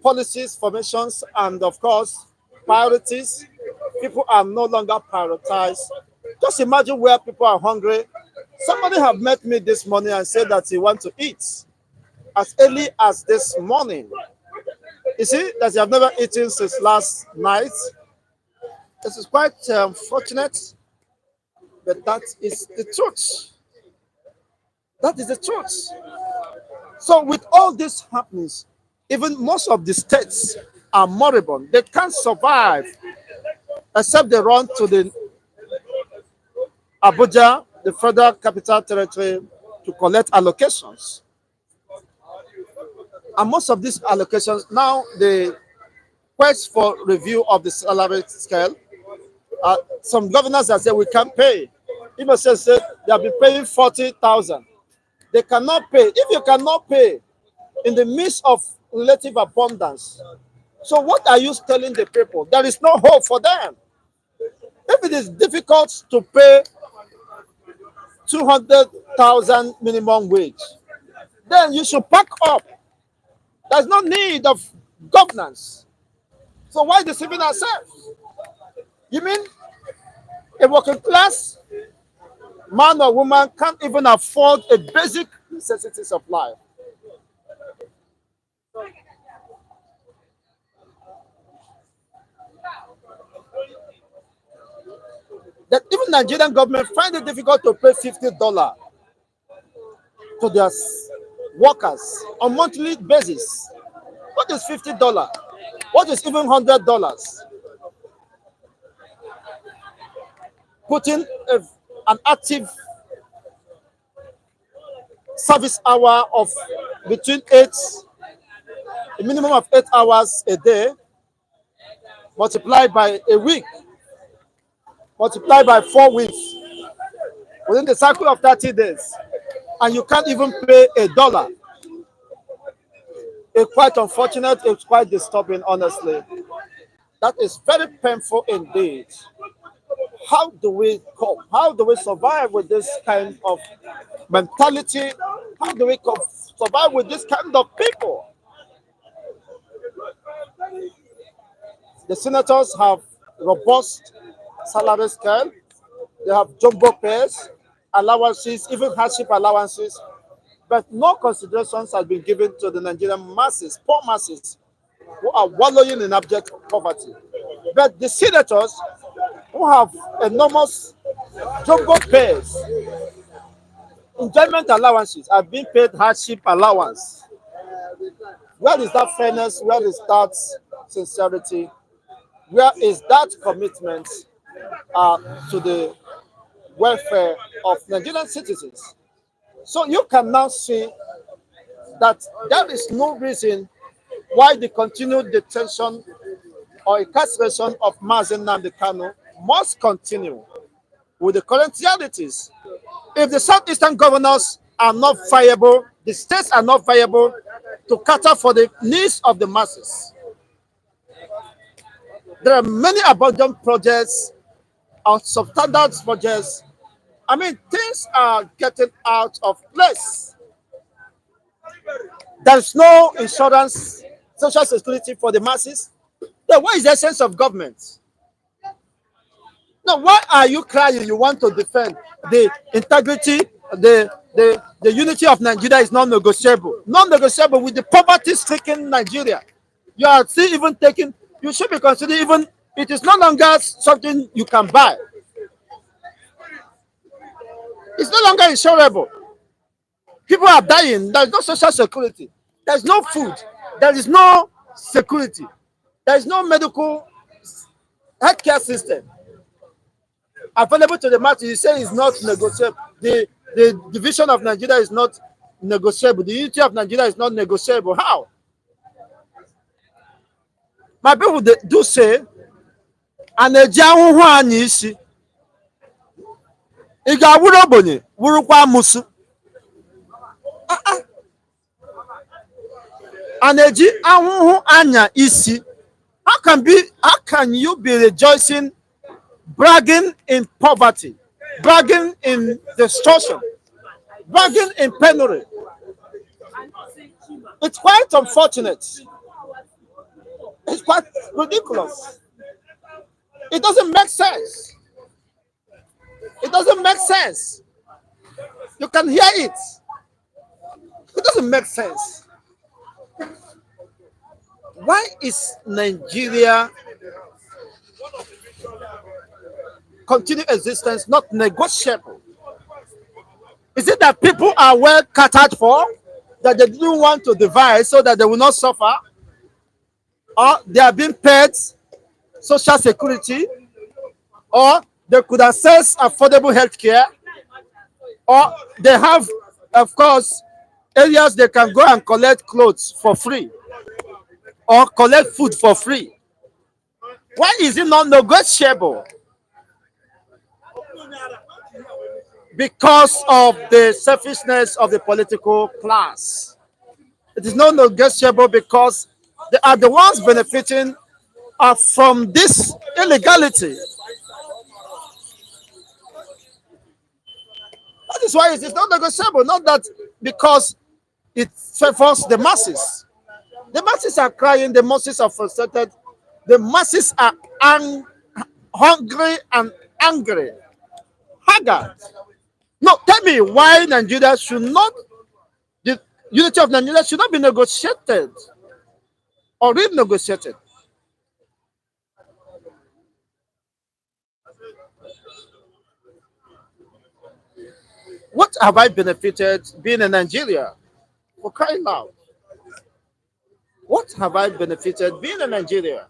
policies, formations, and of course, priorities. People are no longer prioritized. Just imagine where people are hungry. Somebody have met me this morning and said that he wants to eat. as early as this morning. You see that you have never eaten since last night. This is quite unfortunate, but that is the truth. That is the truth. So, with all these happenings, even most of the states are moribund. They can't survive except they run to the Abuja, the Federal Capital Territory, to collect allocations. And most of these allocations now, the quest for review of the salary scale. Some governors have said we can't pay. People say they have been paying 40,000. They cannot pay. If you cannot pay in the midst of relative abundance, so what are you telling the people? There is no hope for them. If it is difficult to pay 200,000 minimum wage, then you should pack up. There's no need of governance. So why deceiving ourselves? You mean a working class man or woman can't even afford a basic necessities of life? That even Nigerian government find it difficult to pay $50 to their workers on monthly basis. What is $50? What is even $100? Putting an active service hour of between a minimum of 8 hours a day, multiplied by a week, multiplied by 4 weeks, within the cycle of 30 days, and you can't even pay $1. It's quite unfortunate, it's quite disturbing, honestly. That is very painful indeed. How do we cope? How do we survive with this kind of mentality? How do we survive with this kind of people? The senators have robust salary scale. They have jumbo pays, allowances, even hardship allowances. But no considerations have been given to the Nigerian masses, poor masses, who are wallowing in abject poverty. But the senators who have enormous jumbo pays, enjoyment allowances, are being paid hardship allowance. Where is that fairness? Where is that sincerity? Where is that commitment to the welfare of Nigerian citizens? So you can now see that there is no reason why the continued detention or incarceration of Nnamdi Kanu must continue with the current realities. If the southeastern governors are not viable, the states are not viable to cater for the needs of the masses. There are many abundant projects or substandard projects. I mean, things are getting out of place. There's no insurance, social security for the masses. Then what is the essence of government? Now, why are you crying? You want to defend the integrity, the unity of Nigeria is non-negotiable. Non-negotiable with the poverty-stricken Nigeria. You are still even taking, you should be considering even, it is no longer something you can buy. It's no longer insurable. People are dying. There's no social security. There's no food. There is no security. There is no medical healthcare system available to the masses. You say it's not negotiable. The division of Nigeria is not negotiable. The unity of Nigeria is not negotiable. How? My people do say, and a ahụhụ anyị isi ị ga-awụrụ ogbenye wụrụkwa amụsụ a na-eji ahụhụ anya isi. How can you be rejoicing, bragging in poverty, bragging in destruction, bragging in penury? It's quite unfortunate. It's quite ridiculous. It doesn't make sense. It doesn't make sense. You can hear it. doesn't make sense. Why is Nigeria continued existence not negotiable? Is it that people are well catered for, that they didn't want to divide so that they will not suffer, or they are being paid social security, or they could access affordable health care, or they have, of course, areas they can go and collect clothes for free or collect food for free? Why is it not negotiable? Because of the selfishness of the political class. It is not negotiable because they are the ones benefiting from this illegality. That is why it is not negotiable. Not that because it favors the masses. The masses are crying, the masses are frustrated, the masses are hungry and angry, haggard. No, tell me why Nigeria should not, the unity of Nigeria should not be negotiated or renegotiated. What have I benefited being in Nigeria? For crying loud. What have I benefited being in Nigeria?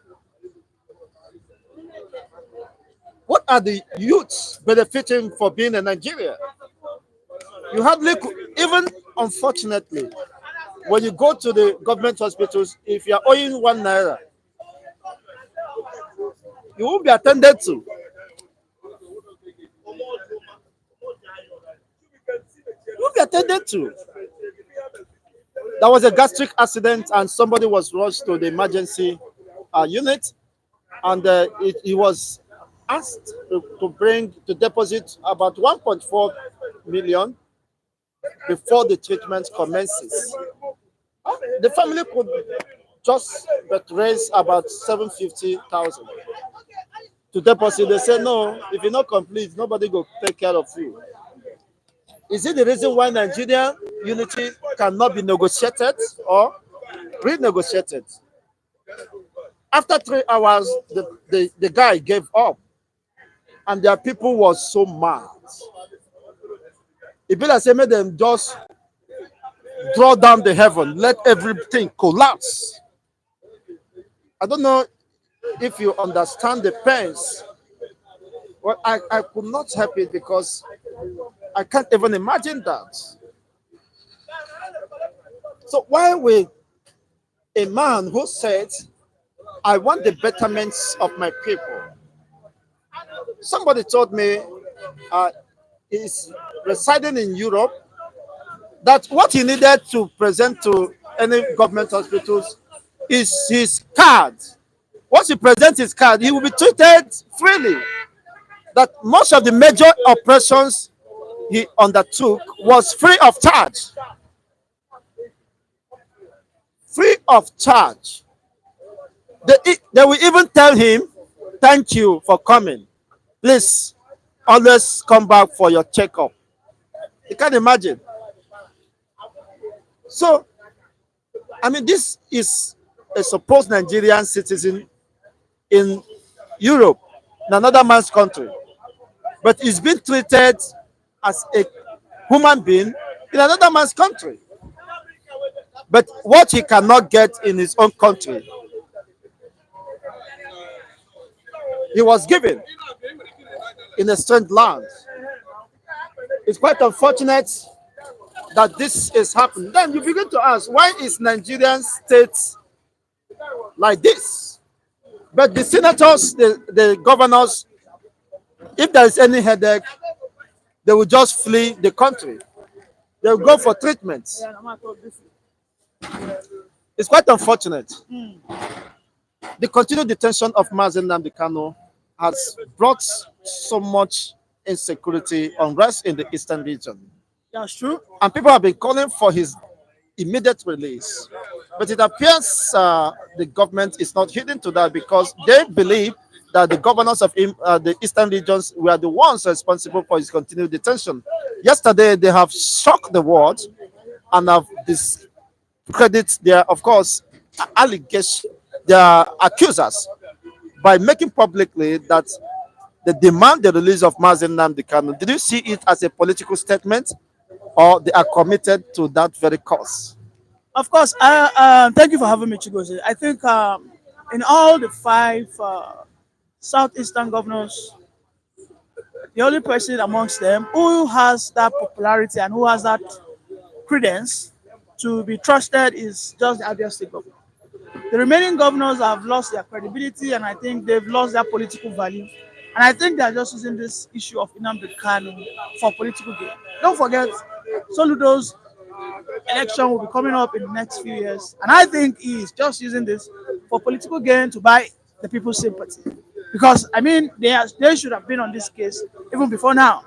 What are the youths benefiting for being in Nigeria? You hardly, even unfortunately, when you go to the government hospitals, if you are owing 1 naira, you won't be attended to. You won't be attended to. There was a gastric accident and somebody was rushed to the emergency unit, and he was asked to deposit about 1.4 million before the treatment commences. The family could just but raise about 750,000 to deposit. They say no, if you're not complete, nobody will take care of you. Is it the reason why Nigerian unity cannot be negotiated or renegotiated? After 3 hours, the guy gave up, and their people was so mad. It be like say, made them just draw down the heaven, let everything collapse. I don't know if you understand the pains. Well, I could not help it because I can't even imagine that. So why would a man who said, I want the betterments of my people? Somebody told me he's residing in Europe, that what he needed to present to any government hospitals is his card. Once he presents his card, he will be treated freely. That most of the major operations he undertook was free of charge. Free of charge. They will even tell him, thank you for coming. Please, always come back for your checkup. You can imagine. So, I mean, this is a supposed Nigerian citizen in Europe, in another man's country. But he's been treated as a human being in another man's country. But what he cannot get in his own country, he was given in a strange land. It's quite unfortunate that this is happening. Then you begin to ask, why is Nigerian state like this? But the senators, the governors, if there is any headache, they will just flee the country. They will go for treatment. It's quite unfortunate. The continued detention of Nnamdi Kanu has brought so much insecurity, unrest in the eastern region. That's true. And people have been calling for his immediate release. But it appears the government is not heeding to that because they believe that the governors of the eastern regions were the ones responsible for his continued detention. Yesterday, they have shocked the world and have discredit their, of course, allegation, their accusers by making publicly that they demand the release of Mazen Nnamdi Kanu. Did you see it as a political statement, or they are committed to that very cause? Of course, thank you for having me, Chigozie. I think in all the five southeastern governors, the only person amongst them who has that popularity and who has that credence to be trusted is just the Abia State governor. The remaining governors have lost their credibility, and I think they've lost their political value. And I think they're just using this issue of Nnamdi Kanu for political gain. Don't forget, Soludo's election will be coming up in the next few years, and I think he is just using this for political gain to buy the people's sympathy. Because I mean, they should have been on this case even before now.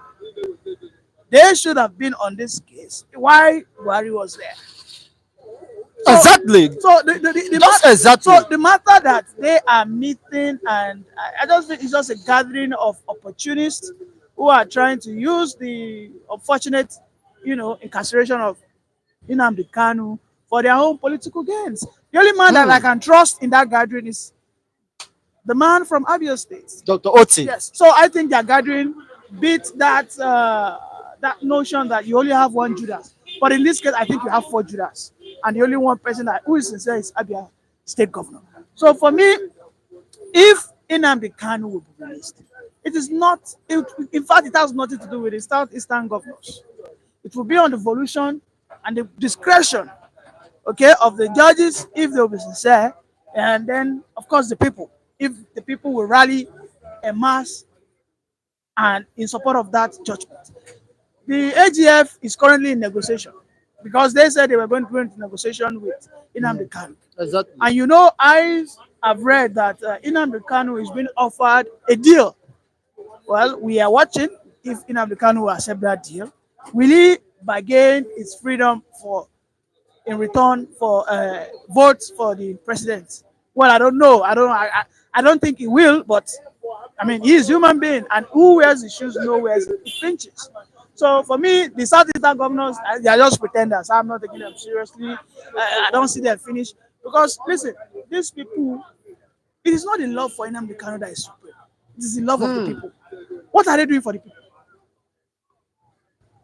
They should have been on this case. Why Buhari was there? So, Exactly. so the Just exactly. so the matter that they are meeting, and I just think it's just a gathering of opportunists who are trying to use the unfortunate, incarceration of Nnamdi Kanu for their own political gains. The only man that I can trust in that gathering is the man from Abia State. Dr. Oti. Yes. So I think their gathering beat that notion that you only have one Judas. But in this case, I think you have four Judas, and the only one person that who is sincere is Abia State Governor. So for me, if Nnamdi Kanu will be released, it is not. In fact, it has nothing to do with the southeastern governors. It will be on the volition and the discretion, okay, of the judges if they will be sincere, and then of course the people, if the people will rally en masse and in support of that judgment. The AGF is currently in negotiation because they said they were going to go into negotiation with Nnamdi Kanu. Exactly. And I have read that Nnamdi Kanu is being offered a deal. Well, we are watching if Nnamdi Kanu will accept that deal. Will he bargain his freedom for in return for votes for the president? Well, I don't know. I don't think he will, but I mean, he is human being, and who wears the shoes knows where it pinches. So for me, the Southeastern governors, they are just pretenders. I'm not taking them seriously. I don't see them finish because listen, these people, it is not the love for Nnamdi Kanu that is supreme. It is the love of the people. What are they doing for the people?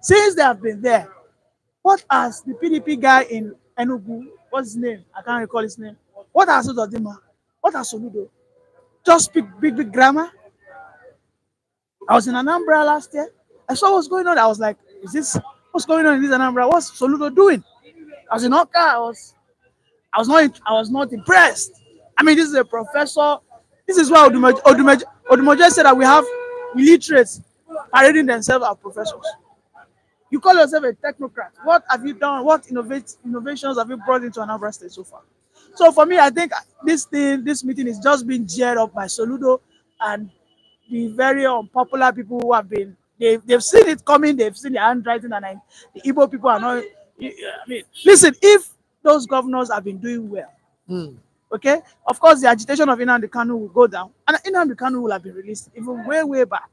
Since they have been there, what has the PDP guy in Enugu, what's his name? I can't recall his name. What has Udodima? What has Soludo? Just speak big grammar. I was in Anambra last year. I saw what's going on. I was like, is this what's going on in this Anambra? What's Soludo doing? I was in Oka. I was not impressed. I mean, this is a professor. This is why Odumoje said that we have illiterates parading themselves as professors. You call yourself a technocrat. What have you done? What innovations have you brought into Anambra State so far? So for me, I think this meeting is just being geared up by Soludo and the very unpopular people who have been. They've seen it coming. They've seen the handwriting, and the Igbo people are not. I mean, listen. If those governors have been doing well, okay, of course the agitation of Nnamdi Kanu will go down, and Nnamdi Kanu will have been released even way back.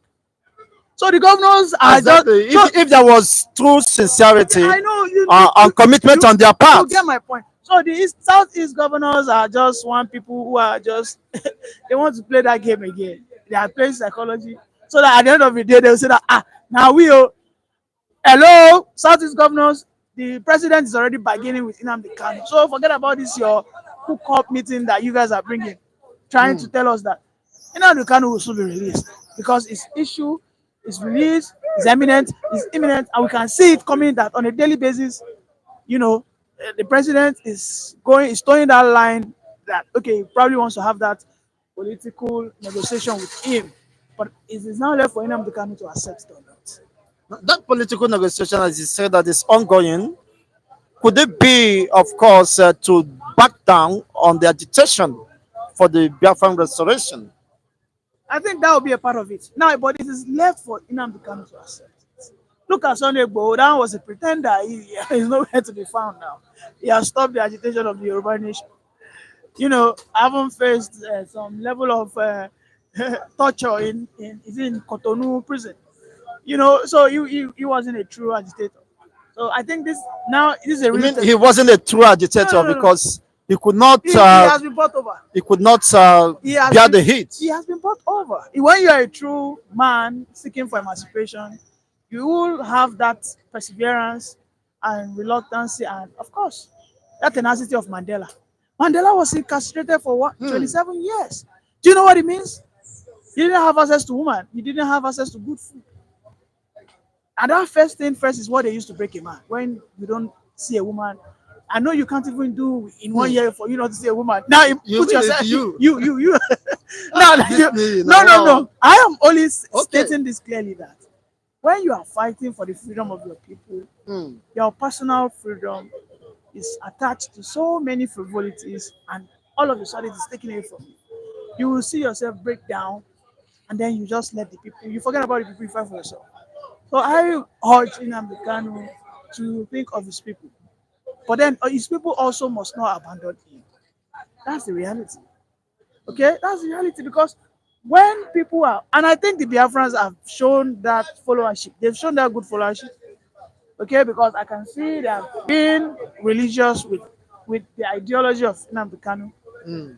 So the governors are exactly. just. If there was true sincerity, I know and commitment on their part, you get my point. So the Southeast governors are just one people who are just they want to play that game again. They are playing psychology, so that at the end of the day they will say that now hello Southeast governors, the president is already bargaining with Nnamdi Kanu. So forget about this your hook-up meeting that you guys are bringing, trying to tell us that Nnamdi Kanu will soon be released because his issue is released, is imminent, and we can see it coming that on a daily basis. The president is towing that line that okay, he probably wants to have that political negotiation with him, but it is now left for Nnamdi Kanu to accept it or not. that political negotiation, as you said, that is ongoing. Could it be, of course, to back down on the agitation for the Biafran restoration? I think that will be a part of it. Now, but it is left for Nnamdi Kanu to accept it. Look at Sunday Igboho. That was a pretender. He is nowhere to be found now. He has stopped the agitation of the Yoruba nation. I haven't faced some level of torture in Cotonou prison. So he wasn't a true agitator. So I think this now this is a You real mean test. he wasn't a true agitator No. because he could not He has been bought over. He has bear been the heat? he has been bought over. When you are a true man seeking for emancipation, you will have that perseverance and reluctancy, and of course, that tenacity of Mandela. Mandela was incarcerated for what, Hmm. 27 years. Do you know what it means? You didn't have access to woman. You didn't have access to good food. And that first thing first is what they used to break a man. When you don't see a woman, I know you can't even do in one Hmm. year for you not to see a woman. Now you You put mean it's yourself, you? you. Now, This me no, now. no, Wow. no. I am only Okay. stating this clearly that when you are fighting for the freedom of your people, Hmm. your personal freedom is attached to so many frivolities, and all of a sudden it is taken away from you. You will see yourself break down, and then you just let the people. You forget about the people. You fight for yourself. So I urge Nnamdi Kanu to think of his people. But then his people also must not abandon him. That's the reality. Okay? That's the reality, because when people are, and I think the Biafrans have shown that followership, they've shown that good followership. Okay? Because I can see they have been religious with the ideology of Nnamdi Kanu. Hmm.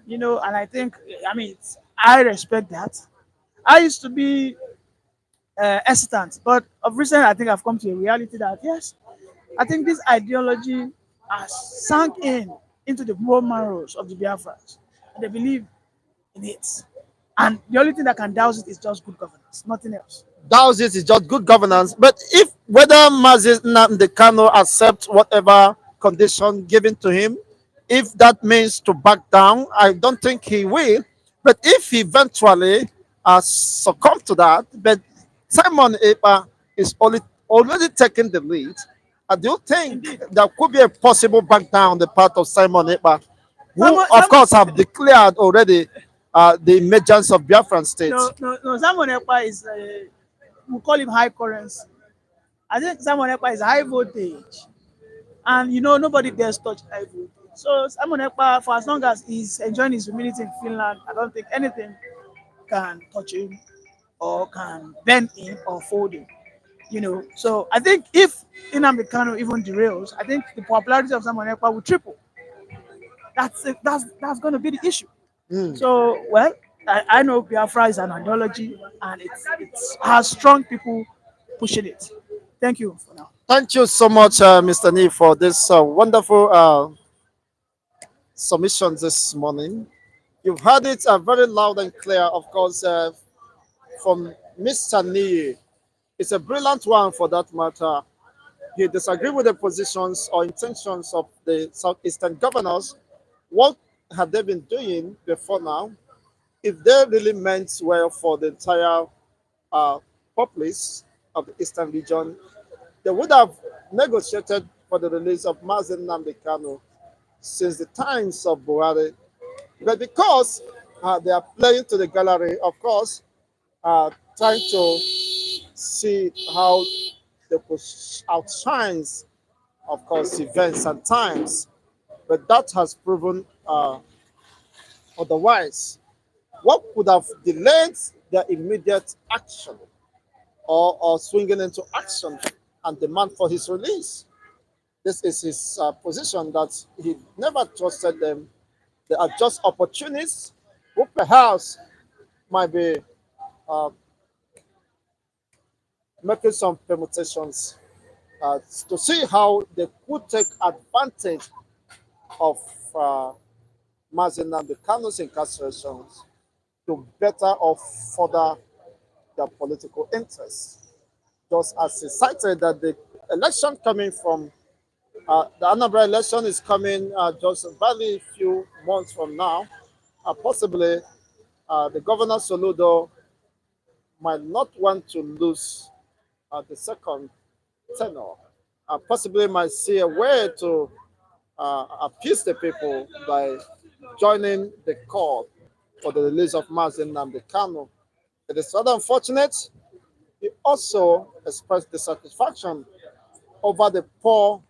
And I think, I mean, I respect that. I used to be hesitant, but of recent, I think I've come to a reality that yes, I think this ideology has sunk into the bone marrows of the Biafrans, and they believe in it. And the only thing that can douse it is just good governance, nothing else. Thousands is just good governance. But if whether Mazis Nnamdi Kano accept whatever condition given to him, if that means to back down, I don't think he will. But if he eventually succumb to that, but Simon Epa is already taking the lead. I do think Indeed, there could be a possible back down on the part of Simon Epa, who Simon, of course have declared already the emergence of Biafran state. no, Simon Ekpa is, we call him high currency. I think Simon Ekpa is high voltage, and nobody dares touch high voltage. So Simon Ekpa, for as long as he's enjoying his humility in Finland, I don't think anything can touch him or can bend him or fold him. So I think if Nnamdi Kanu even derails, I think the popularity of Simon Ekpa will triple. That's it. That's going to be the issue. Hmm. So, well, I know Biafra is an ideology, and it has strong people pushing it. Thank you for now. Thank you so much, Mr. Nee, for this wonderful submission this morning. You've heard it very loud and clear, of course, from Mr. Nee. It's a brilliant one for that matter. He disagreed with the positions or intentions of the Southeastern governors. What had they been doing before now? If they really meant well for the entire uh, populace of the Eastern region, they would have negotiated for the release of Mazen Nnamdi Kanu since the times of Buhari. But because they are playing to the gallery, of course, trying to see how they could outshines, of course, events and times. But that has proven otherwise. What could have delayed their immediate action or swinging into action and demand for his release? This is his position that he never trusted them. They are just opportunists who perhaps might be uh, making some permutations to see how they could take advantage of uh, Mazen and the Kanu's incarcerations to better or further their political interests. Just as he cited that the election coming from the Anambra election is coming just barely a few months from now. Possibly the governor Soludo might not want to lose the second tenure. Possibly might see a way to appease the people by joining the call for the release of Mazin Nnamdi Kanu. It is rather unfortunate. He also expressed dissatisfaction over the poor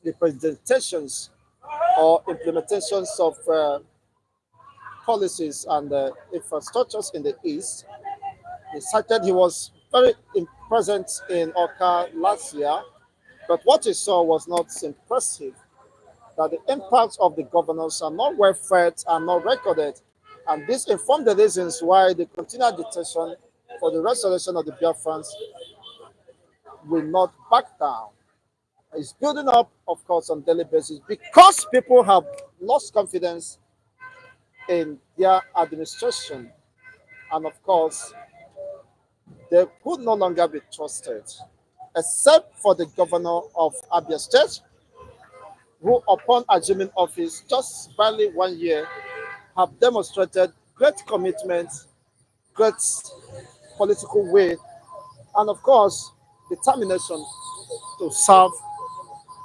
representations or implementations of policies and infrastructures in the East. He cited he was very present in Oka last year But what he saw was not impressive, that the impacts of the governors are not well fed and not recorded. And this informed the reasons why the continued detention for the restoration of the Biafrans will not back down. It's building up, of course, on daily basis because people have lost confidence in their administration. And of course, they could no longer be trusted, except for the governor of Abia State, who, upon assuming office just barely 1 year, have demonstrated great commitment, great political will, and of course, determination to serve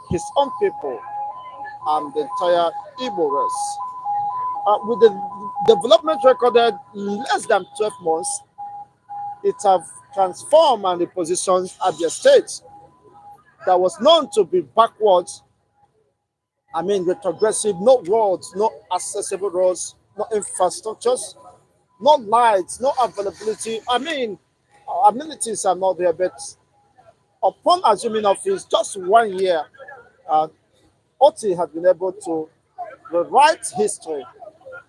his own people and the entire Igbo race. With the development recorded in less than 12 months, it have transformed and repositioned Abia State that was known to be backwards, retrogressive, no roads, no accessible roads, no infrastructures, no lights, no availability. Amenities are not there, but upon assuming office just 1 year, uh, Oti has been able to rewrite history,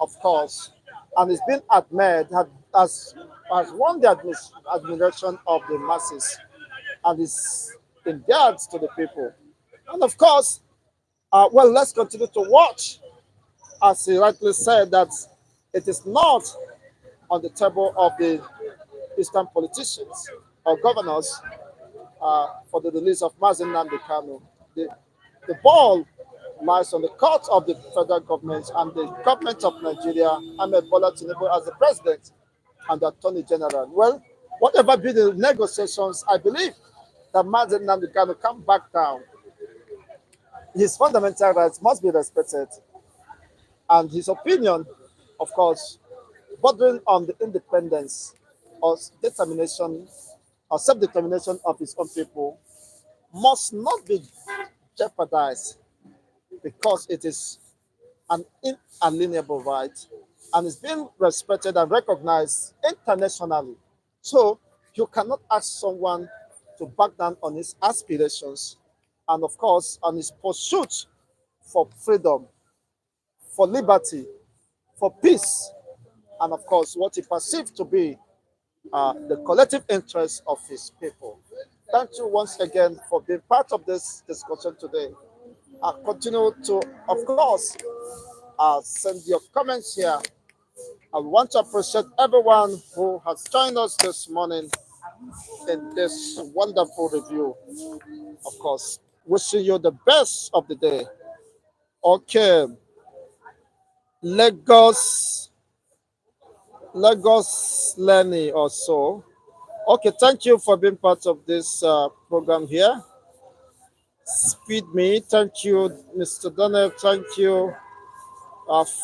of course, and it's been admired has won the admiration of the masses and is endeared to the people. And of course, let's continue to watch, as he rightly said, that it is not on the table of the Eastern politicians or governors for the release of Nnamdi Kanu. The ball lies on the court of the federal government and the government of Nigeria, Ahmed Bola Tinubu as the president and the attorney general. Well, whatever be the negotiations, I believe that Nnamdi Kanu can back down. His fundamental rights must be respected, and his opinion, of course, bordering on the independence or determination or self-determination of his own people, must not be jeopardized because it is an inalienable right and is being respected and recognized internationally. So you cannot ask someone to back down on his aspirations and, of course, on his pursuit for freedom, for liberty, for peace, and, of course, what he perceived to be the collective interest of his people. Thank you once again for being part of this discussion today. Continue to, of course, send your comments here. I want to appreciate everyone who has joined us this morning in this wonderful review. Of course, wishing you the best of the day. Okay, Lagos, Lenny or so. Okay, thank you for being part of this program here. Speed Me, thank you. Mr. Donald, thank you.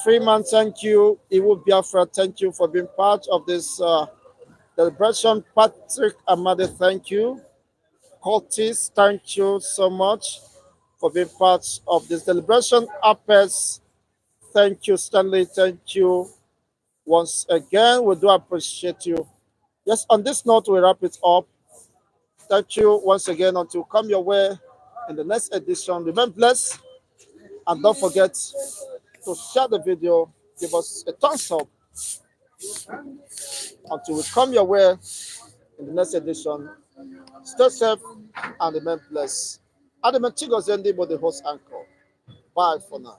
Freeman, thank you. Iwu Biafra, thank you for being part of this celebration. Patrick Amade, thank you. Curtis, thank you so much for being part of this celebration. Apes, thank you. Stanley, thank you once again. We do appreciate you. Yes, on this note, we wrap it up. Thank you once again until come your way in the next edition. Remain blessed and don't forget to share the video, give us a thumbs up until we come your way in the next edition. Stay safe and remain blessed. Adam Chigozendi, the host anchor. Bye for now.